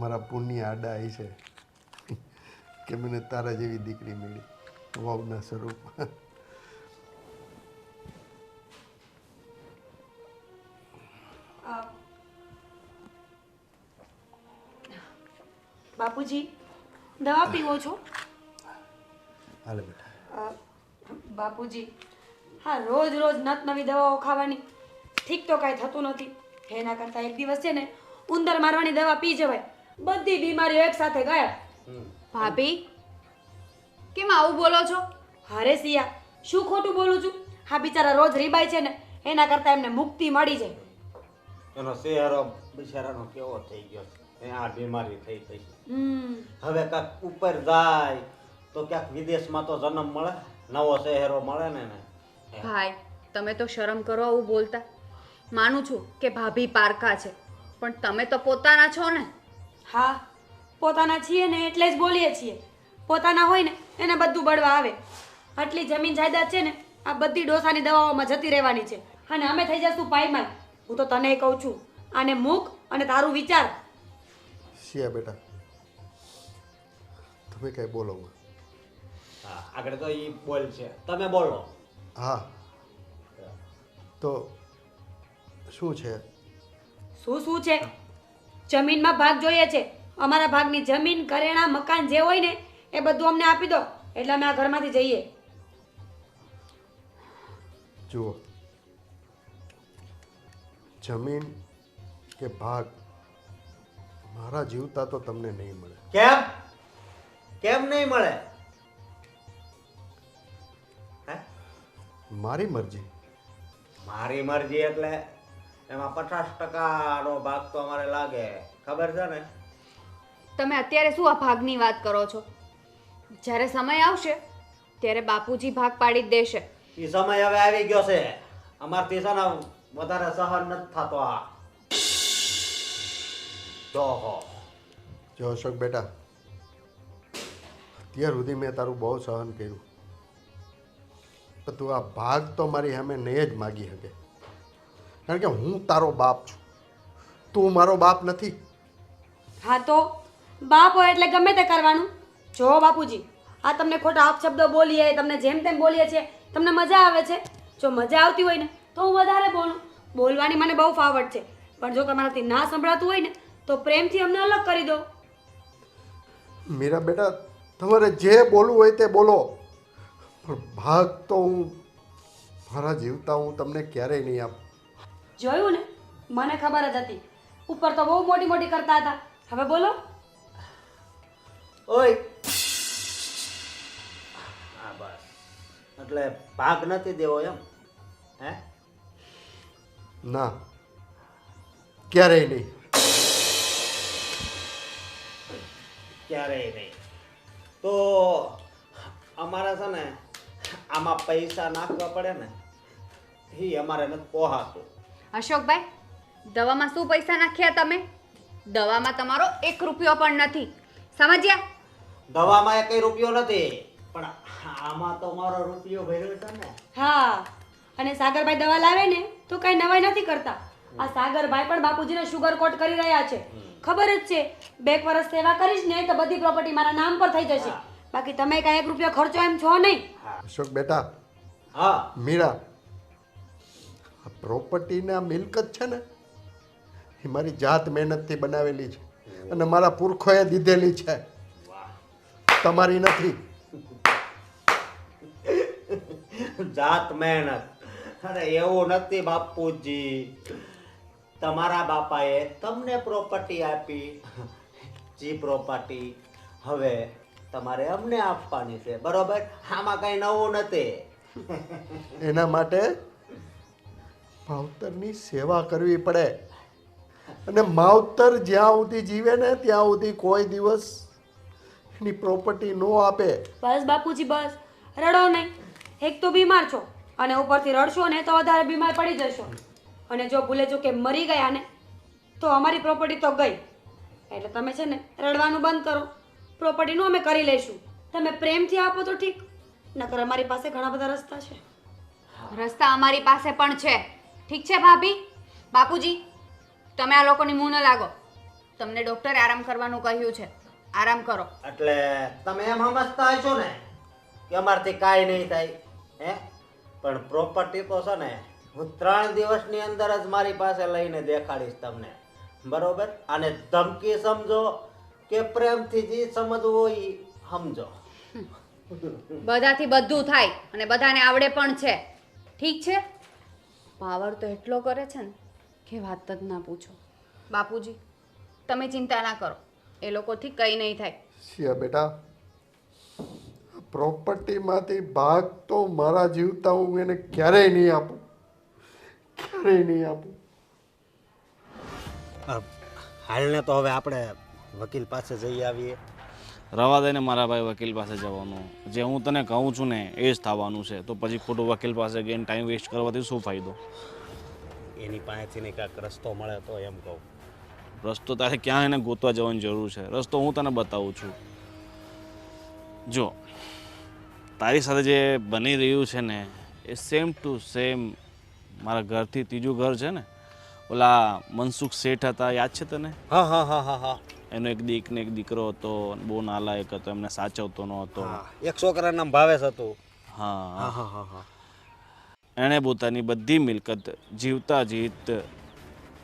મારા પુણ્ય આડા આવી છે કે મને તારા જેવી દીકરી મળી, વહુના સ્વરૂપ. બાપુજી, દવા પીવો છો? હાલે બેટા. બાપુજી, હા, રોજ રોજ નત નવી દવાઓ ખાવાની ઠીક તો કાંઈ થતું નથી. એના કરતાં એક દિવસ છે ને ઉંદર મારવાની દવા પી જવાય, બધી બીમારીઓ એક સાથે ગયા. ભાભી, કેમ આવું બોલો છો? અરે સિયા, શું ખોટું બોલું છું? હા, બિચારા રોજ રીબાય છે ને એના કરતાં એમને મુક્તિ મળી જાય. એનો ચહેરો બિચારાનો કેવો થઈ ગયો છે, આ બીમારી થઈ ગઈ. હવે કાંક ઉપર જાય તો ક્યાંક વિદેશમાં તો જન્મ મળે, નવો ચહેરો મળે ને. ભાઈ, તમે તો શરમ કરો આવું બોલતા. માનું છું કે ભાભી પારકા છે, પણ તમે તો પોતાના છો ને. હા, પોતાના છીએ ને એટલે જ બોલીએ છીએ. પોતાના હોય ને એને બધું બળવા આવે. આટલી જમીન જાયદાદ છે ને આ બધી ડોસાની દવાઓમાં જતી રહેવાની છે અને અમે થઈ જશું પાયમાલ. હું તો તને કહું છું, આને મૂક અને તારું વિચાર. શિયા બેટા, તમે કંઈ બોલો માં. હા આગળ તો એ બોલ છે, તમે બોલો. હા તો શું છે? શું છે? જમીનમાં ભાગ જોઈએ છે. અમારા ભાગની જમીન, કરેણા, મકાન જે હોય ને એ બધું અમને આપી દો એટલે અમે આ ઘરમાંથી જઈએ. જુઓ, જમીન કે ભાગ મારા જીવતા તો તમને નહીં મળે. કેમ કેમ નહીં મળે? હે મારી મરજી. મારી મરજી એટલે એમાં 50%નો ભાગ તો અમારે લાગે, ખબર છે ને? તમે અત્યારે શું આ ભાગની વાત કરો છો? જ્યારે સમય આવશે ત્યારે બાપુજી ભાગ પાડી જ દેશે. એ સમય હવે આવી ગયો છે. અમારથી છે ને વધારે સહન નથી થતો આ. જો અશોક બેટા, અત્યાર સુધી મેં તારું બહુ સહન કર્યું, પણ તું આ ભાગ તો મારી સામે નહીં જ માગી શકે, કારણ કે હું તારો બાપ છું, તું મારો બાપ નથી. હા તો બાપ હોય એટલે ગમે તે કરવાનું. જો બાપુજી, આ તમને ખોટા અપશબ્દો બોલીએ, તમને જેમ તેમ બોલીએ છે, તમને મજા આવે છે? જો મજા આવતી હોય ને તો હું વધારે બોલું. બોલવાની મને બહુ ફાવટ છે, પણ જો તમારાથી ના સંભળાતું હોય ને તો પ્રેમથી અમને અલગ કરી દો. મીરા બેટા, તમારે જે બોલવું હોય તે બોલો, પણ ભાગ તો હું મારા જીવતા હું તમને ક્યારેય નહીં આપું. જોયું ને, મને ખબર જ હતી. ઉપર તો બહુ મોટી મોટી કરતા હતા, હવે બોલો. ઓય હા બસ, એટલે ભાગ નથી દેવો એમ? હે ના, ક્યારેય નહીં. ક્યારેય નહીં. તો અમારે છે ને આમાં પૈસા નાખવા પડે ને, એ અમારે નથી પોહાતું. અશોકભાઈ, દવામાં શું પૈસા નાખ્યા તમે? દવામાં તમારો 1 રૂપિયો પણ નથી, સમજ્યા? દવામાં કઈ રૂપિયો નથી, પણ આમાં તો મારો રૂપિયો ભર્યો છે ને. હા, અને સાગરભાઈ દવા લાવે ને તો કઈ નવાઈ નથી કરતા. આ સાગરભાઈ પણ બાપુજીને શુગર કોટ કરી રહ્યા છે. ખબર જ છે, 2 વર્ષ સેવા કરીશ ને તો બધી પ્રોપર્ટી મારા નામ પર થઈ જશે. બાકી તમે કઈ 1 રૂપિયો ખર્ચો એમ છો નહીં. અશોક બેટા, હા મીરા, આ પ્રોપર્ટીના મિલકત છે ને એ મારી જાત મહેનતથી બનાવેલી છે અને મારા પુરખોએ દીધેલી છે, તમારી નથી. જાત મહેનત. અરે એવું નથી બાપુજી, તમારા બાપાએ તમને પ્રોપર્ટી આપી, જે પ્રોપર્ટી હવે તમારે અમને આપવાની છે, બરોબર? આમાં કઈ નવું નથી. એના માટે માવતરની સેવા કરવી પડે, અને માવતર જ્યાં સુધી જીવે ને ત્યાં સુધી કોઈ દિવસ એની પ્રોપર્ટી ન આપે. બસ બાપુજી બસ, રડો નહીં. એક તો બીમાર છો અને ઉપરથી રડશો ને તો વધારે બીમાર પડી જશો. અને જો ભૂલે ચૂકે મરી ગયા ને તો અમારી પ્રોપર્ટી તો ગઈ. એટલે તમે છે ને રડવાનું બંધ કરો. પ્રોપર્ટીનું અમે કરી લઈશું. તમે પ્રેમથી આપો તો ઠીક, નકર અમારી પાસે ઘણા બધા રસ્તા છે. રસ્તા અમારી પાસે પણ છે. ઠીક છે ભાભી? બાપુજી, તમે આ લોકોની મું ન લાગો. તમને ડૉક્ટરે આરામ કરવાનું કહ્યું છે, આરામ કરો. એટલે તમે એમ સમજતા હશો ને કે અમારથી કાંઈ નહીં થાય, હે? પણ પ્રોપર્ટી તો છે ને હું 3 દિવસની અંદર જ મારી પાસે લઈને દેખાડીશ તમને, બરોબર? અને ધમકી સમજો કે પ્રેમથી જે સમજવું હોય ઈ સમજો. બધાથી બધું થાય અને બધાને આવડે પણ છે. ઠીક છે? પાવર તો એટલો કરે છે ને કે વાત જ ના પૂછો. બાપુજી, તમે ચિંતા ના કરો, એ લોકોથી કંઈ નહીં થાય. શિયા બેટા, પ્રોપર્ટીમાંથી ભાગ તો મારા જીવતા હું એને ક્યારેય નહીં આપું, ક્યારેય નહીં આપું. હાલને તો હવે આપણે વકીલ પાસે જઈ આવીએ. રવા દે ને મારા ભાઈ, વકીલ પાસે જવાનું. જે હું તને કહું છું ને એ જ થવાનું છે. તો પછી ખોટું વકીલ પાસે ગઈને ટાઈમ વેસ્ટ કરવાથી શું ફાયદો? એની પાસેથી ને કાંઈક રસ્તો મળે તો એમ કહું. રસ્તો તારે ક્યાં એને ગોતવા જવાની જરૂર છે? રસ્તો હું તને બતાવું છું. જો તારી સાથે જે બની રહ્યું છે ને એ સેમ ટુ સેમ મારા ઘરથી ત્રીજું ઘર છે ને, ઓલા મનસુખ શેઠ હતા, યાદ છે તને? હા હા હા હા હા એનો એક દીક ને એક દીકરો હતો, બહુ નાલાયક હતો, એમને સાચવતો ન હતો. હા, એક છોકરાનું નામ ભાવેશ હતું. હા હા હા હા હા. એણે પોતાની બધી મિલકત જીવતા જીત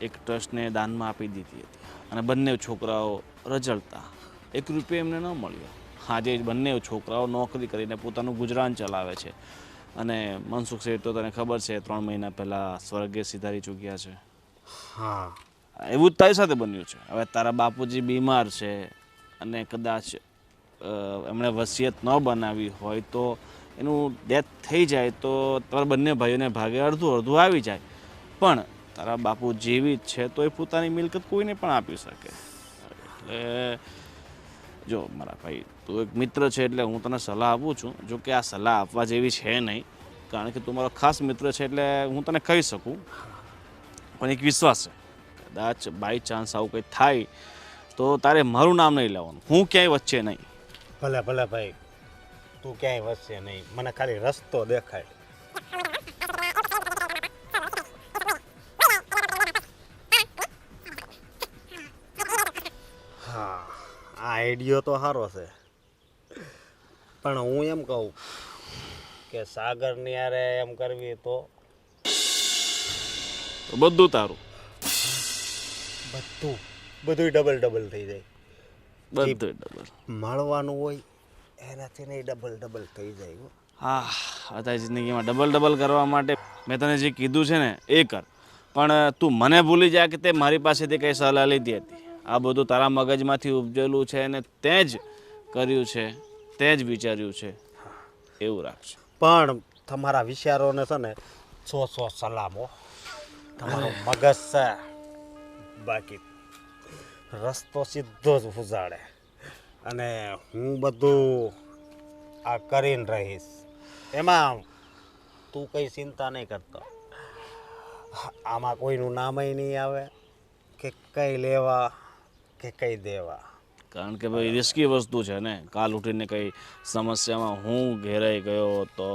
એક ટ્રસ્ટને દાનમાં આપી દીધી હતી અને બંને છોકરાઓ રજળતા, 1 રૂપિયો એમને ન મળ્યો. આજે બંને છોકરાઓ નોકરી કરીને પોતાનું ગુજરાન ચલાવે છે અને મનસુખ શેઠ તો તને ખબર છે 3 મહિના પહેલાં સ્વર્ગે સિધારી ચૂક્યા છે. હા એવું જ તારી સાથે બન્યું છે. હવે તારા બાપુજી બીમાર છે અને કદાચ એમણે વસિયત ન બનાવી હોય તો એનું ડેથ થઈ જાય તો તમારા બંને ભાઈઓને ભાગે અડધું અડધું આવી જાય. પણ તારા બાપુ જીવિત છે તો એ પોતાની મિલકત કોઈને પણ આપી શકે. એટલે જો મારા ભાઈ, તું એક મિત્ર છે એટલે હું તને સલાહ આપું છું. જો કે આ સલાહ આપવા જેવી છે નહીં, કારણ કે તું મારો ખાસ મિત્ર છે એટલે હું તને કહી શકું. પણ એક વિશ્વાસ છે, કદાચ બાય ચાન્સ આવું કંઈ થાય તો તારે મારું નામ નહીં લેવાનું, હું ક્યાંય વચ્ચે નહીં. ભલે ભલે ભાઈ, તું ક્યાંય વસશે નહીં, મને ખાલી રસ્તો દેખાય. હા, આ આઈડિયો તો સારો છે, પણ હું એમ કહું કે સાગરની યારે એમ કરવી તો તો બધું તારું, બધું ડબલ ડબલ થઈ જાય. બધું ડબલ. મળવાનું હોય એનાથી નહીં ડબલ થઈ જાય હો. હા, અત્યારે જિંદગીમાં ડબલ કરવા માટે મેં તને જે કીધું છે ને એ કર. પણ તું મને ભૂલી જા કે તે મારી પાસેથી કંઈ સલાહ લીધી હતી. આ બધું તારા મગજમાંથી ઉપજેલું છે અને તે જ કર્યું છે, તે જ વિચાર્યું છે, એવું રાખજો. પણ તમારા વિચારોને છે ને 100 સલામો. તમારું મગજ છે, બાકી રસ્તો સીધો જ ઉજાડે. અને હું બધું આ કરીને રહીશ, એમાં તું કંઈ ચિંતા નહીં કરતો. આમાં કોઈનું નામય નહીં આવે કે કંઈ લેવા કે કંઈ દેવા. કારણ કે ભાઈ રિસ્કી વસ્તુ છે ને, કાલ ઉઠીને કંઈ સમસ્યામાં હું ઘેરાઈ ગયો તો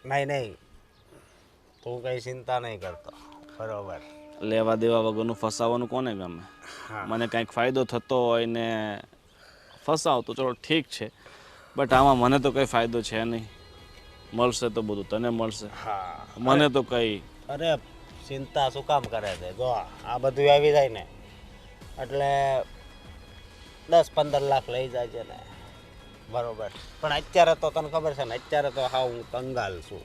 નહીં, તું કંઈ ચિંતા નહીં કરતો, બરોબર? લેવા દેવા વગરનું ફસાવાનું કોને ગમે? મને કંઈક ફાયદો થતો હોય ને ફસાવ તો ચલો ઠીક છે, બટ આમાં મને તો કંઈ ફાયદો છે નહીં. મળશે તો બધું તને મળશે, હા, મને તો કંઈ. અરે ચિંતા શું કામ કરે છે? જો આ બધું આવી જાય ને એટલે 10-15 લાખ લઈ જાય છે ને, બરોબર? પણ અત્યારે તો તને ખબર છે ને, અત્યારે તો હા હું કંગાલ છું.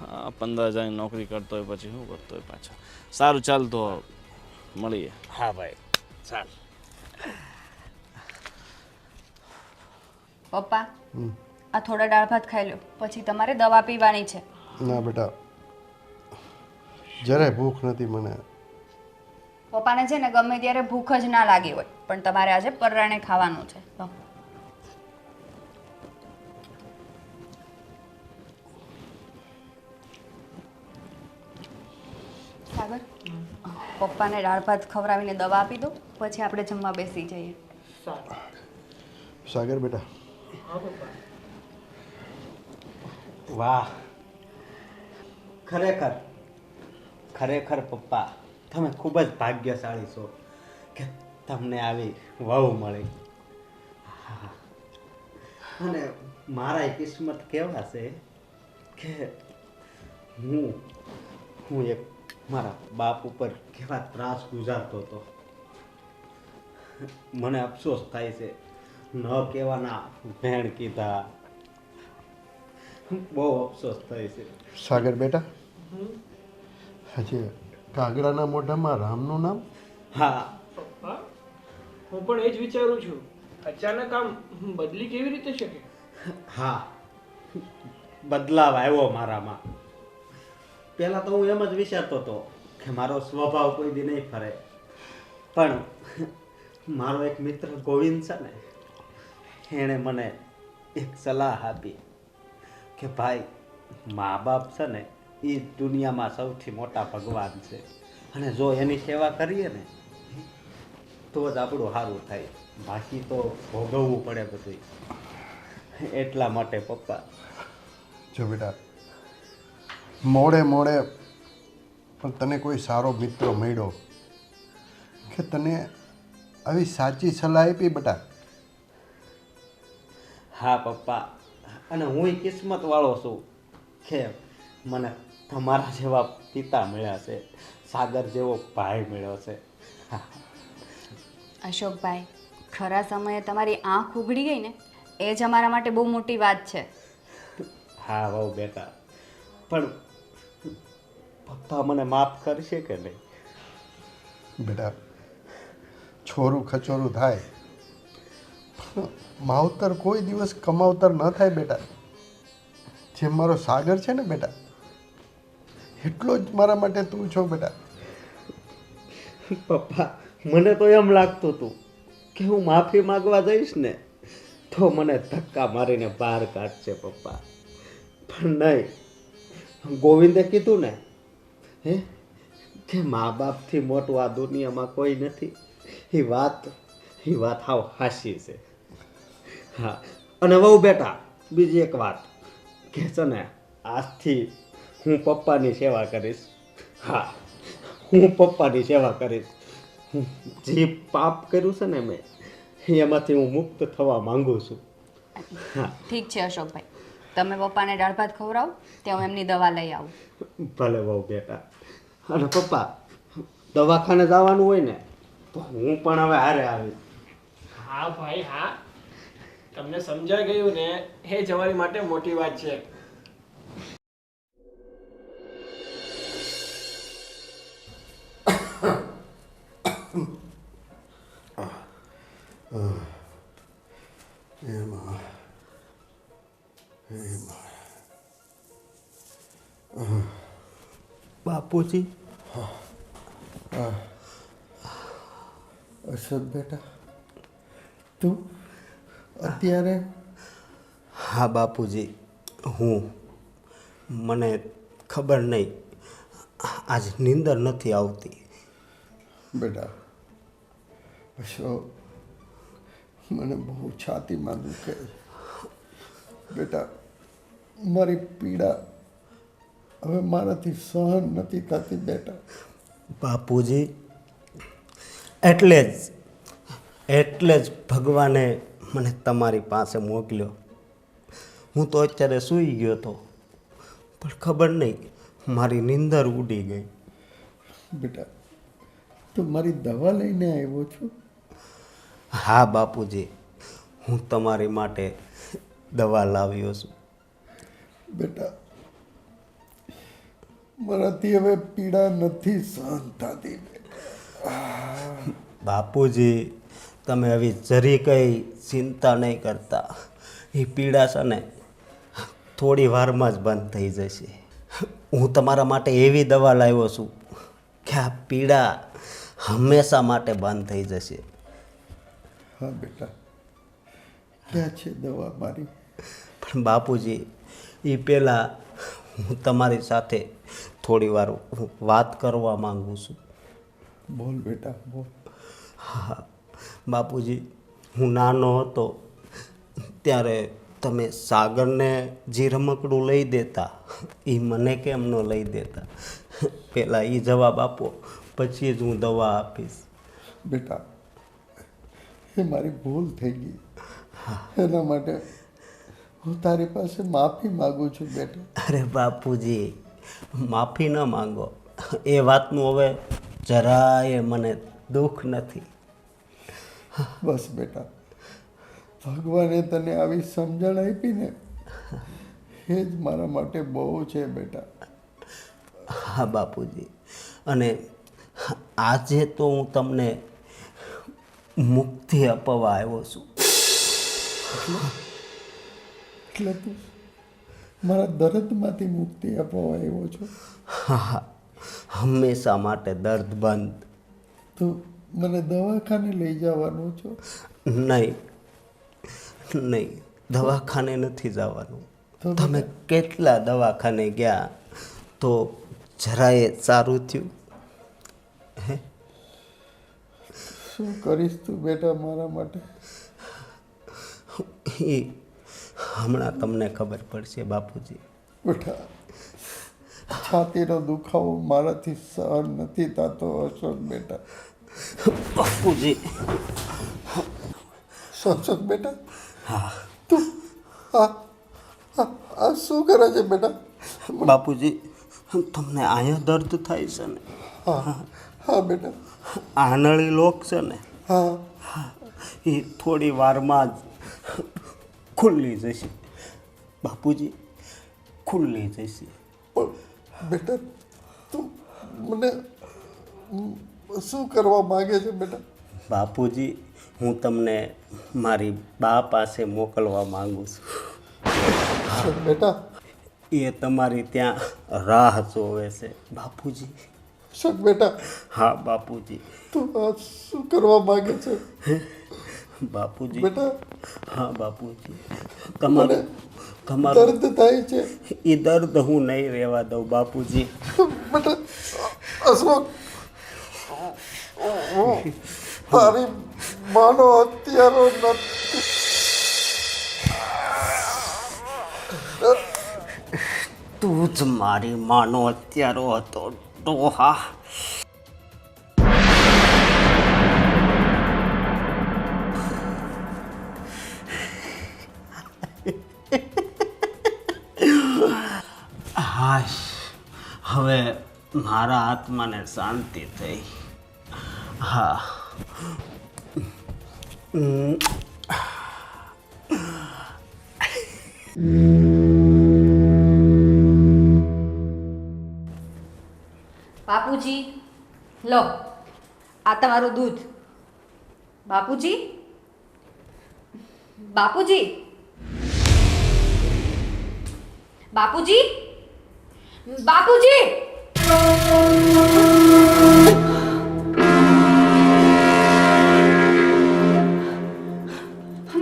હા, 15,000ની નોકરી કરતો હોય પછી શું કરતો હોય પાછા. સારું, ચાલ તો મળીએ. હા ભાઈ, ચાલ. પપ્પા, આ થોડા દાળ ભાત ખાઈ લો, પછી તમારે દવા પીવાની છે. ના બેટા, જરાય ભૂખ નથી મને. પપ્પાને છે ને ગમે ત્યારે ભૂખ જ ના લાગી હોય, પણ તમારે આજે પરાણે ખાવાનું છે. લો. સાગર, પપ્પાને દાળ ભાત ખવડાવીને દવા આપી દો, પછી આપણે જમવા બેસી જઈએ. સાગર બેટા, હા પપ્પા. વાહ, ખરેખર પપ્પા, તમે ખૂબ જ ભાગ્યશાળી છો કે તમને આવી વહુ મળી. હા. અને મારા કિસ્મત કેવા છે કે હું એક મારા બાપ ઉપર કેવા ત્રાસ ગુજારતો હતો. મને અફસોસ થાય છે, ન કહેવાના ભેણ કીધા. બહુ અફસોસ થાય છે. સાગર બેટા, હજી કાગડાના મોઢામાં રામનું નામ. હા, પપ્પા, હું પણ એ જ વિચારું છું, અચાનક આમ બદલી કેવી રીતે શકે? હા, બદલાવ આવ્યો મારામાં. પહેલાં તો હું એમ જ વિચારતો હતો કે મારો સ્વભાવ કોઈ દી નહીં ફરે, પણ મારો એક મિત્ર ગોવિંદ છે ને, એણે મને એક સલાહ આપી કે ભાઈ, મા બાપ છે ને એ દુનિયામાં સૌથી મોટા ભગવાન છે, અને જો એની સેવા કરીએ ને તો જ આપણું સારું થાય, બાકી તો ભોગવવું પડે બધું. એટલા માટે પપ્પા. જો બેટા, મોડે પણ તને કોઈ સારો મિત્ર મળ્યો કે તને આવી સાચી સલાહ આપી બેટા. હા પપ્પા, અને હું કિસ્મત વાળો છું કે મને તમારા જેવા પિતા મળ્યા છે, સાગર જેવો ભાઈ મળ્યો છે. અશોકભાઈ, ખરા સમયે તમારી આંખ ઉઘડી ગઈ ને એ જ અમારા માટે બહુ મોટી વાત છે. હા વહુ બેટા, પણ પપ્પા મને માફ કરશે કે નહીં? બેટા, છોરું ખચોરું થાય પણ માવતર કોઈ દિવસ કમાવતર ન થાય બેટા. જેમ મારો સાગર છે ને બેટા, એટલો જ મારા માટે તું છો બેટા. પપ્પા, મને તો એમ લાગતું હતું કે હું માફી માંગવા જઈશ ને તો મને ધક્કા મારીને બહાર કાઢશે પપ્પા, પણ નહીં. ગોવિંદે કીધું ને હે કે મા બાપથી મોટું આ દુનિયામાં કોઈ નથી. એ વાત હાવ હાસી છે. હા, અને વહુ બેટા, બીજી એક વાત કે છે ને, આજથી હું પપ્પાની સેવા કરીશ. હા, હું પપ્પાની સેવા કરીશ. જે પાપ કર્યું છે ને મેં, એમાંથી હું મુક્ત થવા માંગુ છું. હા ઠીક છે અશોકભાઈ, તમે પપ્પાને દાળ ભાત ખવડાવો ત્યાં હું એમની દવા લઈ આવું. ભલે બહુ બેટા. અને પપ્પા, દવાખાને જવાનું હોય ને તો હું પણ હવે હારે આવીશ. હા ભાઈ હા, તમને સમજાઈ ગયું ને એ જ અમારી માટે મોટી વાત છે. બાપુજી, અશોક બેટા, તું અત્યારે? હા બાપુજી, મને ખબર નહીં, આજ નીંદર નથી આવતી. બેટા અશોક, મને બહુ છાતીમાં દુખે છે બેટા. મારી પીડા હવે મારાથી સહન નથી થતી બેટા. બાપુજી, એટલે જ ભગવાને મને તમારી પાસે મોકલ્યો. હું તો અત્યારે સૂઈ ગયો હતો, પણ ખબર નહીં મારી નીંદર ઉડી ગઈ. બેટા, તું મારી દવા લઈને આવ્યો છું? હા બાપુજી, હું તમારી માટે દવા લાવ્યો છું. બેટા, મારાથી હવે પીડા નથી સહન થતી. બાપુજી, તમે હવે જરી કંઈ ચિંતા નહીં કરતા. એ પીડા છે ને થોડી વારમાં જ બંધ થઈ જશે. હું તમારા માટે એવી દવા લાવ્યો છું કે આ પીડા હંમેશા માટે બંધ થઈ જશે. હા બેટા, ક્યાં છે દવા મારી? પણ બાપુજી, એ પહેલાં હું તમારી સાથે થોડી વાર વાત કરવા માંગુ છું. બોલ બેટા, બોલ. હા બાપુજી, હું નાનો હતો ત્યારે તમે સાગરને જે રમકડું લઈ દેતા એ મને કેમ ન લઈ દેતા? પહેલાં એ જવાબ આપો, પછી જ હું દવા આપીશ. બેટા, એ મારી ભૂલ થઈ ગઈ. એના માટે હું તારી પાસે માફી માગું છું બેટા. અરે બાપુજી, માફી ન માંગો, એ વાતનું હવે જરાય મને દુઃખ નથી. બસ બેટા, ભગવાને તને આવી સમજણ આપી ને એ જ મારા માટે બહુ છે બેટા. હા બાપુજી, અને આજે તો હું તમને મુક્તિ અપાવવા આવ્યો છું. એટલે તું મારા દર્દમાંથી મુક્તિ અપાવવા આવ્યો છો? હા, હંમેશા માટે દર્દ બંધ. તું મને દવાખાને લઈ જવાનો છો? નહીં, દવાખાને નથી જવાનું. તો તમે કેટલા દવાખાને ગયા તો જરાય સારું થયું? હે, શું કરીશ તું બેટા મારા માટે? એ હમણાં તમને ખબર પડશે બાપુજી. બેટા, છાતીનો દુખાવો મારાથી સહન નથી થતો અશોક બેટા. બાપુજી, સત્સંગ બેટા હા તું આ આ શું કરે છે બેટા? બાપુજી તમને અહીંયા દર્દ થાય છે ને? હા હા બેટા આનળી લોક છે ને હા એ થોડી વારમાં જ ખુલ્લી જશે બાપુજી, ખુલ્લી જશે. પણ બેટા તું મને શું કરવા માંગે છે બેટા? બાપુજી હું તમને મારી બા પાસે મોકલવા માંગુ છું. બેટા એ તમારી ત્યાં રાહ જોવે છે બાપુજી. શક બેટા હા બાપુજી. તું આ શું કરવા માંગે છે બાપુજી બેટા? હા બાપુજી, મને તમારું દર્દ થાય છે એ દર્દ હું નહીં રહેવા દઉં બાપુજી. બેટા. અશોક તારી માનો હત્યારો નથી. તું જ મારી માનો હત્યારો હતો ડોહા. હાશ, હવે મારા આત્માને શાંતિ થઈ. હા બાપુજી, લો આ તમારું દૂધ. બાપુજી, બાપુજી, બાપુજી, બાપુજી,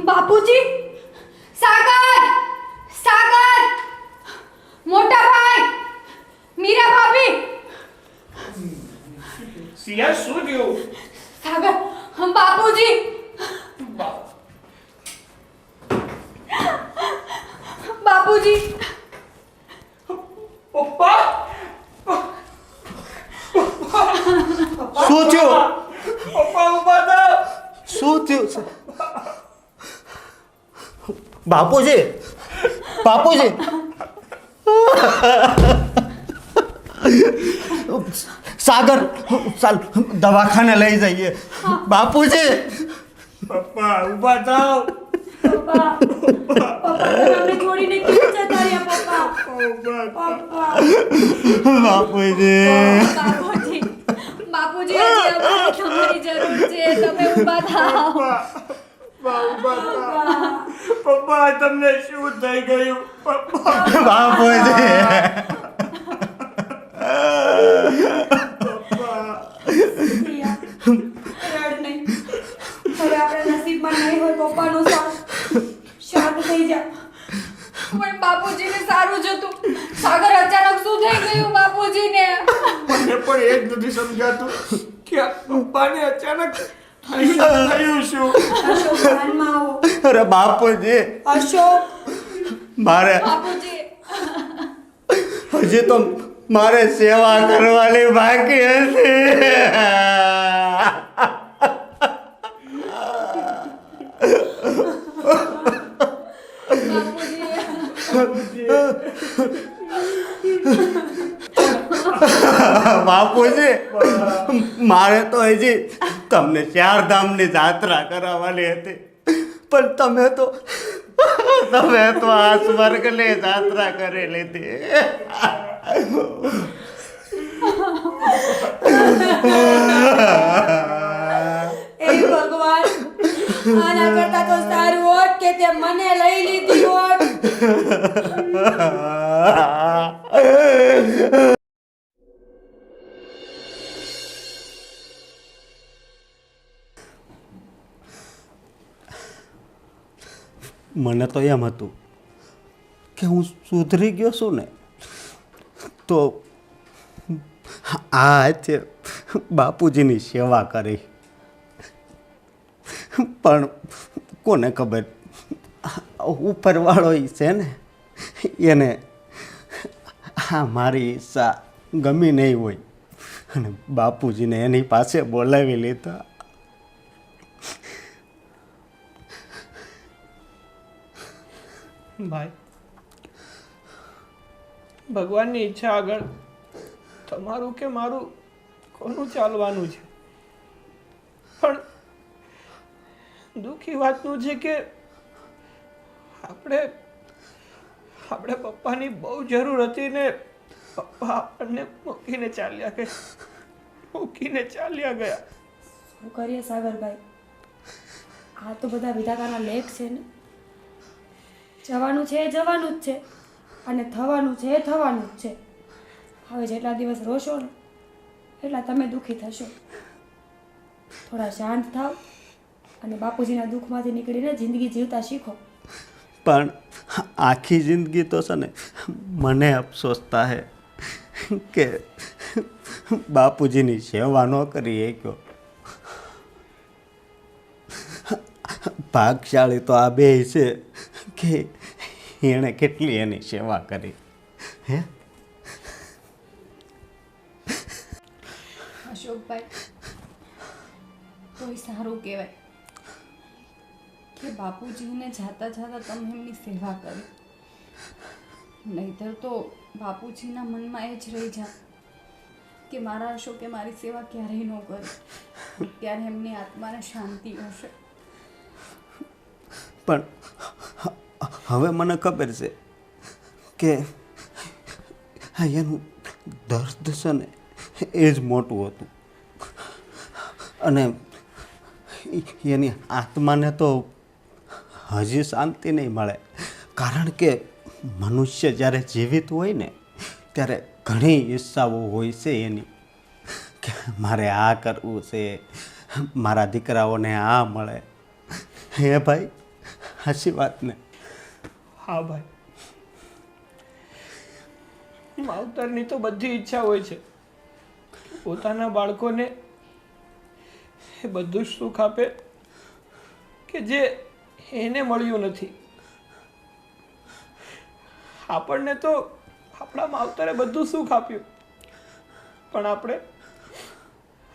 બાપુજી, સાગર, સાગર, મોટા ભાઈ, મીરા ભાભી. સિયા શું થયું? સાગર, બાપુજી, બાપુજી, પપ્પા શું થયું? પપ્પા ઉભા થાવ. શું થયું છે? બાપુજી, બાપુજી. સાગર, ચાલ દવાખાને લઈ જઈએ. બાપુજી, પપ્પા ઉભા થાવ. પપ્પા તમને છોડીને કેમ જતા રહ્યા પપ્પા? બાપુજી. બાપુજી, બાપુજી, હજી અમારે તમારી જરૂર છે. તમે ઊભા થાઓ. પપ્પા તમને શું થઈ ગયું? પપ્પા બાપુજી. રડ નહીં. હવે આપણા નસીબમાં નહીં હોય પપ્પાનો સાથ. શાંત થઈ જા. પણ બાપુજીને સારું જ હતું. સાગર અચાનક શું થઈ ગયું બાપુજીને? મને પણ એ જ નથી સમજાતું કે આ પપ્પાને અચાનક થયું શું? અશોક ધ્યાનમાં આવો. અરે બાપુજી, અશોક મારે બાપુજી, હજી તો મારે સેવા કરવાની બાકી હતી. બાપુજી, મારે તો હજી તમને ચાર ધામની જાત્રા કરાવવાની હતી, પણ તમે તો આ સ્વર્ગની જાત્રા કરી લીધી. એ ભગવાન, આના કરતા તો સારું હોત કે તે મને લઈ લીધી હોત. મને તો એમ હતું કે હું સુધરી ગયો છું ને, તો આ છે બાપુજીની સેવા કરી. પણ કોને ખબર, ઉપરવાળો છે ને, એને આ મારી ઈચ્છા ગમી નહીં હોય અને બાપુજીને એની પાસે બોલાવી લીધા. ભાઈ, ભગવાનની ઈચ્છા આગળ તમારું કે મારું કોનું ચાલવાનું છે? પણ દુઃખી વાતનું છે કે આપણે પપ્પાની બહુ જરૂર હતી ને પપ્પા આપણને મૂકીને ચાલ્યા ગયા. શું કરીએ સાગરભાઈ, આ તો બધા વિધાતાના લેખ છે ને. જવાનું છે એ જવાનું જ છે, અને થવાનું છે એ થવાનું જ છે. હવે જેટલા દિવસ રોશો ને એટલા તમે દુઃખી થશો. થોડા શાંત થાવ અને બાપુજીના દુઃખમાંથી નીકળીને જિંદગી જીવતા શીખો. પણ આખી જિંદગી તો છે ને મને અફસોસ થાય કે બાપુજીની સેવા ન કરી શક્યો. ભાગશાળી તો આ બે છે કે એણે કેટલી એની સેવા કરી. હે અશોકભાઈ, તોય સારું કહેવાય કે બાપુજીને જાતા જાતા તમે એમની સેવા કરી. નહીંતર તો બાપુજીના મનમાં એ જ રહી જાય કે મારા અશોકે મારી સેવા ક્યારેય ન કરી. ત્યારે એમની આત્માને શાંતિ હશે. પણ હવે મને ખબર છે કે એનું દર્દ છે ને એ જ મોટું હતું. અને એની આત્માને તો હજી શાંતિ નહીં મળે. કારણ કે મનુષ્ય જ્યારે જીવિત હોય ને ત્યારે ઘણી ઈચ્છાઓ હોય છે એની કે મારે આ કરવું છે, મારા દીકરાઓને આ મળે. હે ભાઈ, સાચી વાત ને? હા ભાઈ, માવતરની તો બધી ઈચ્છા હોય છે પોતાના બાળકોને એ બધું જ સુખ આપે કે જે એને મળ્યું નથી. આપણને તો આપણા માવતરે બધું સુખ આપ્યું, પણ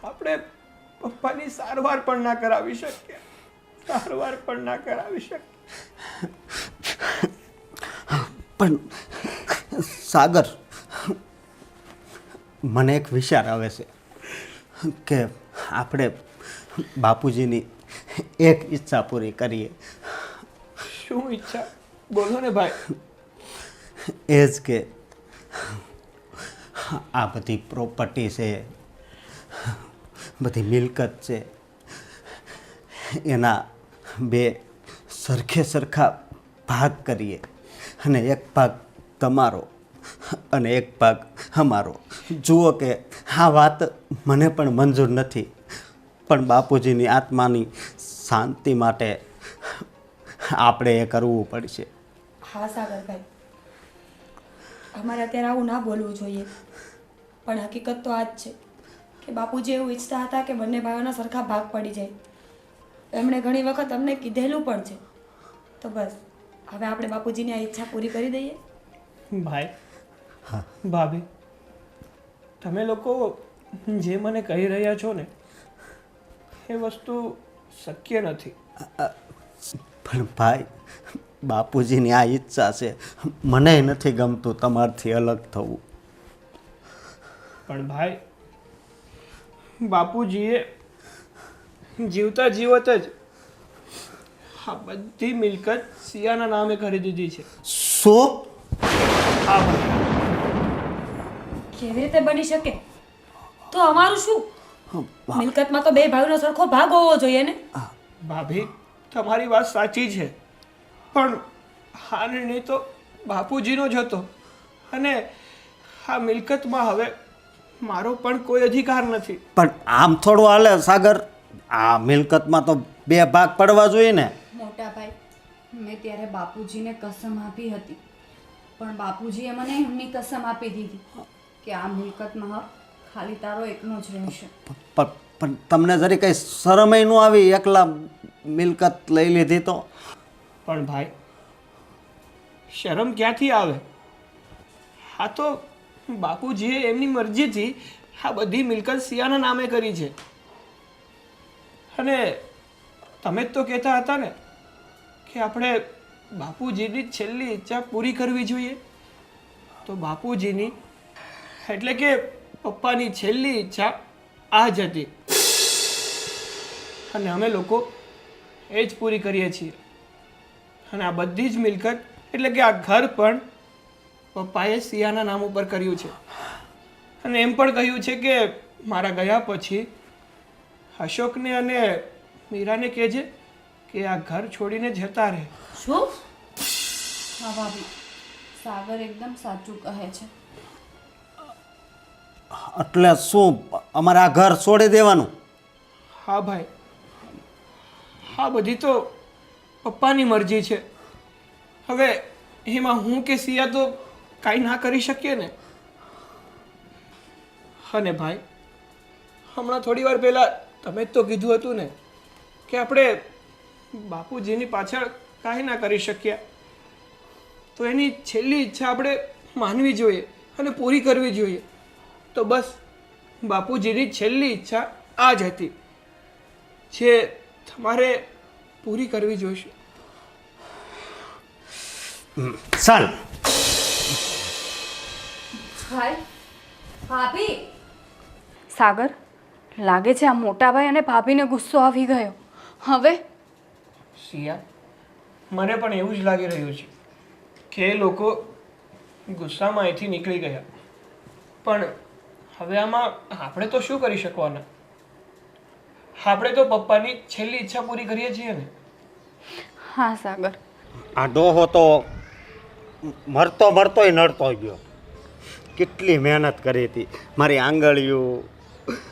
આપણે પપ્પાની સારવાર પણ ના કરાવી શકીએ. પણ સાગર, મને એક વિચાર આવે છે કે આપણે બાપુજીની એક ઈચ્છા પૂરી કરીએ. શું ઈચ્છા? બોલો ને ભાઈ. એ જ કે આ બધી પ્રોપર્ટી છે, બધી મિલકત છે, એના બે સરખા ભાગ કરીએ. અને એક ભાગ તમારો અને એક ભાગ અમારો. જુઓ કે આ વાત મને પણ મંજૂર નથી, પણ બાપુજીની આત્માની શાંતિ માટે આપણે એ કરવું પડશે. હા સાગરભાઈ, અમારે અત્યારે આવું ના બોલવું જોઈએ, પણ હકીકત તો આ જ છે કે બાપુજી એવું ઈચ્છતા હતા કે બંને ભાઈઓના સરખા ભાગ પડી જાય. એમણે ઘણી વખત અમને કીધેલું પણ છે. તો બસ હવે આપણે બાપુજીની આ ઈચ્છા પૂરી કરી દઈએ. ભાઈ, ભાભી, તમે લોકો જે મને કહી રહ્યા છો ને એ વસ્તુ શક્ય નથી. પણ ભાઈ, બાપુજીની આ ઈચ્છા છે. મને નથી ગમતું તમારથી અલગ થવું. પણ ભાઈ, બાપુજીએ જીવતા જીવત જ આ બધી મિલકત સિયાના નામે કરી દીધી છે. શું? હા ભાઈ, કેવી રીતે બની શકે? તો અમારું શું? મિલકતમાં તો બે ભાઈઓનો સરખો ભાગ હોવો જોઈએ ને. ભાભી, તમારી વાત સાચી છે, પણ આ નિર્ણય તો બાપુજીનો જ હતો અને આ મિલકતમાં હવે મારો પણ કોઈ અધિકાર નથી. પણ આમ થોડું હાલે સાગર. આ મિલકતમાં તો બે ભાગ પડવા જોઈએ ને. મોટા ભાઈ, મેં ત્યારે બાપુજીને કસમ આપી હતી, પણ બાપુજીએ મને એમની કસમ આપી દીધી કે આ મિલકતમાં હક ખાલી તારો એકનો જ રહેશે. પણ તમને જરી કંઈ શરમય ન આવી એકલા મિલકત લઈ લીધી તો? પણ ભાઈ, શરમ ક્યાંથી આવે? આ તો બાપુજીએ એમની મરજીથી આ બધી મિલકત સિયાના નામે કરી છે. અને તમે જ તો કહેતા હતા ને કે આપણે બાપુજીની છેલ્લી ઈચ્છા પૂરી કરવી જોઈએ. તો બાપુજીની એટલે કે પપ્પાની છેલ્લી ઈચ્છા આ જ હતી અને અમે લોકો એ જ પૂરી કરીએ છીએ. અને આ બધી જ મિલકત એટલે કે આ ઘર પણ પપ્પાએ સિયાના નામ ઉપર કર્યું છે. અને એમ પણ કહ્યું છે કે મારા ગયા પછી અશોકને અને મીરાને કહેજે કે આ ઘર છોડીને જતા રહે. શું? હા ભાભી, સાગર એકદમ સાચું કહે છે. એટલે શું અમારે આ ઘર છોડી દેવાનું? હા ભાઈ, હા બધી તો પપ્પાની મરજી છે. હવે એમાં હું કે સિયા તો કાંઈ ના કરી શકીએ ને. અને ભાઈ, હમણાં થોડી વાર પહેલાં તમે જ તો કીધું હતું ને કે આપણે બાપુજીની પાછળ કાંઈ ના કરી શક્યા. તો એની છેલ્લી ઈચ્છા આપણે માનવી જોઈએ અને પૂરી કરવી જોઈએ. તો બસ બાપુજીની છેલ્લી ઈચ્છા આ જ હતી જે તમારે પૂરી કરવી જોઈશે. ચાલ. ભાઈ, ભાભી. સાગર, લાગે છે આ મોટા ભાઈ અને ભાભીને ગુસ્સો આવી ગયો. હવે સિયા, મને પણ એવું જ લાગી રહ્યું છે કે એ લોકો ગુસ્સામાં અહીંથી નીકળી ગયા. પણ હવે આમાં આપણે તો શું કરી શકવાના? આપણે તો પપ્પાની છેલ્લી ઈચ્છા પૂરી કરીએ છીએ ને. હા સાગર, આ ડોહો તો મરતો મરતોય નડતો ગયો. કેટલી મહેનત કરી હતી. મારી આંગળીઓ,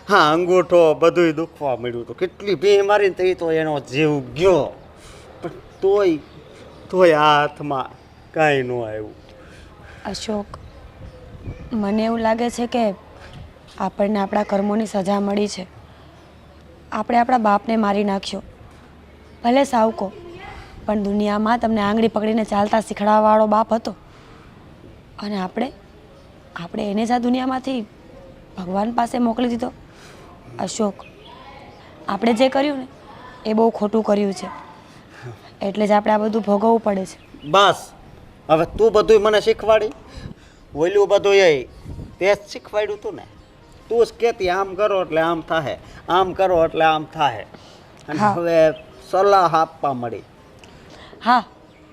હા અંગૂઠો બધુંય દુખવા મળ્યું હતું. કેટલી ભી મારીને તો એ તો એનો જીવ ગયો. પણ તોય આ હાથમાં કાંઈ ન આવ્યું. અશોક, મને એવું લાગે છે કે આપણને આપણા કર્મોની સજા મળી છે. આપણે આપણા બાપને મારી નાખ્યો. ભલે સાવકો, પણ દુનિયામાં તમને આંગળી પકડીને ચાલતા શીખડાવવાવાળો બાપ હતો. અને આપણે એને જ આ દુનિયામાંથી ભગવાન પાસે મોકલી દીધો. અશોક, આપણે જે કર્યું ને એ બહુ ખોટું કર્યું છે. એટલે જ આપણે આ બધું ભોગવવું પડે છે. બસ હવે તું બધુંય મને શીખવાડી. ઓલું બધું એ તે જ શીખવાડ્યું હતું ને. તું જ કહેતી આમ કરો એટલે આમ થાય, આમ કરો એટલે આમ થાય. અને હા. હવે સલાહ આપવા મળી. હા,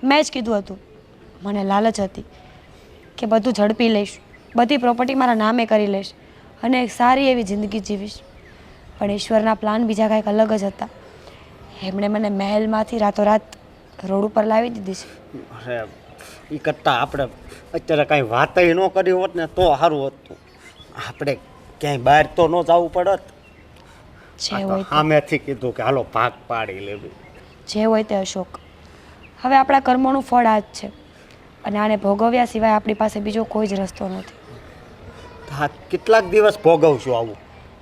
મેં જ કીધું હતું. મને લાલચ હતી કે બધું ઝડપી લઈશ, બધી પ્રોપર્ટી મારા નામે કરી લઈશ અને એક સારી એવી જિંદગી જીવીશ. પણ ઈશ્વરના પ્લાન બીજા કાંઈક અલગ જ હતા. એમણે મને મહેલમાંથી રાતોરાત રોડ ઉપર લાવી દીધી છે. અરે એ કરતાં આપણે અત્યારે કાંઈ વાતય ન કરી હોત ને તો સારું હતું. આપણે ક્યાંય બહાર તો ન જવું પડત. જે હોય તે. સામેથી કીધું કે હાલો ભાગ પાડી લેવી. જે હોય તે અશોક, હવે આપણા કર્મોનું ફળ આ જ છે અને આને ભોગવ્યા સિવાય આપણી પાસે બીજો કોઈ જ રસ્તો નથી. હા, કેટલાક દિવસ ભોગવશું આવું.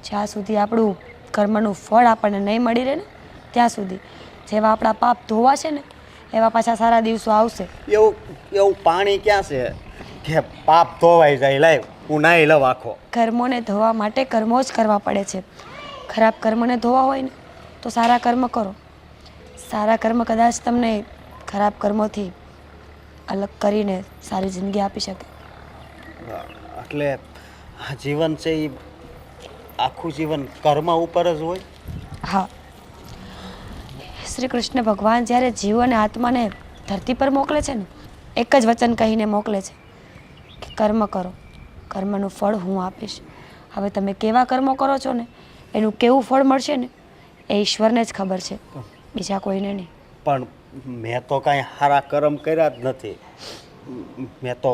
જ્યાં સુધી આપણું કર્મનું ફળ આપણને નહીં મળી રહે ને ત્યાં સુધી. જેવા આપણા પાપ ધોવાશે ને એવા પાછા સારા દિવસો આવશે. એવું પાણી ક્યાં છે કે પાપ ધોવાઈ જાય? લાવ હું નાહી લઉં આખો. કર્મોને ધોવા માટે કર્મો જ કરવા પડે છે. ખરાબ કર્મને ધોવા હોય ને તો સારા કર્મ કરો. સારા કર્મ કદાચ તમને ખરાબ કર્મોથી અલગ કરીને સારી જિંદગી આપી શકે. એટલે આ જીવન છે એ આખું જીવન કર્મ ઉપર જ હોય. હા, શ્રી કૃષ્ણ ભગવાન જ્યારે જીવ અને આત્માને ધરતી પર મોકલે છે ને એક જ વચન કહીને મોકલે છે કે કર્મ કરો, કર્મનું ફળ હું આપીશ. હવે તમે કેવા કર્મો કરો છો ને એનું કેવું ફળ મળશે ને એ ઈશ્વરને જ ખબર છે, બીજા કોઈને નહીં. પણ મેં તો કાંઈ સારા કર્મ કર્યા જ નથી. મેં તો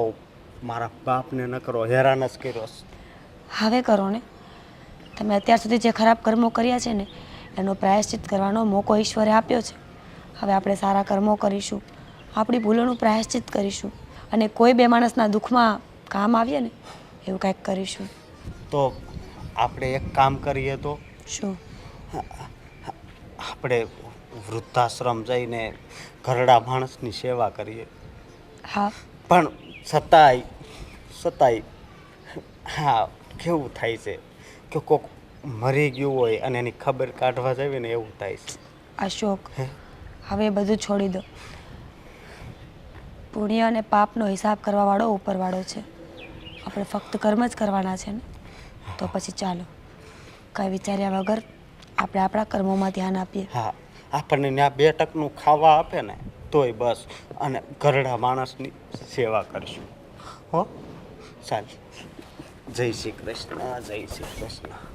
મારા બાપને ન કરો હેરાન જ કર્યો. હવે કરો ને. તમે અત્યાર સુધી જે ખરાબ કર્મો કર્યા છે ને એનો પ્રાયશ્ચિત કરવાનો મોકો ઈશ્વરે આપ્યો છે. હવે આપણે સારા કર્મો કરીશું, આપણી ભૂલોનું પ્રાયશ્ચિત કરીશું અને કોઈ બે માણસના દુઃખમાં કામ આવીએ ને એવું કાંઈક કરીશું. તો આપણે એક કામ કરીએ તો શું? આપણે વૃદ્ધાશ્રમ જઈને ઘરડા માણસની સેવા કરીએ. હા, પણ છતાંય હા કેવું થાય છે કે કોક મરી ગયું હોય અને એની ખબર કાઢવા જઈએ ને એવું થાય છે. અશોક, હવે બધું છોડી દો. પુણ્ય અને પાપનો હિસાબ કરવાવાળો ઉપરવાળો છે. આપણે ફક્ત કર્મ જ કરવાના છે ને. તો પછી ચાલો કાંઈ વિચાર્યા વગર આપણે આપણા કર્મોમાં ધ્યાન આપીએ. હા, આપણને ત્યાં 2 ટકનું ખાવા આપે ને તોય બસ, અને ઘરડા માણસની સેવા કરશું. હો ચાલ, જય શ્રી કૃષ્ણ, જય શ્રી કૃષ્ણ.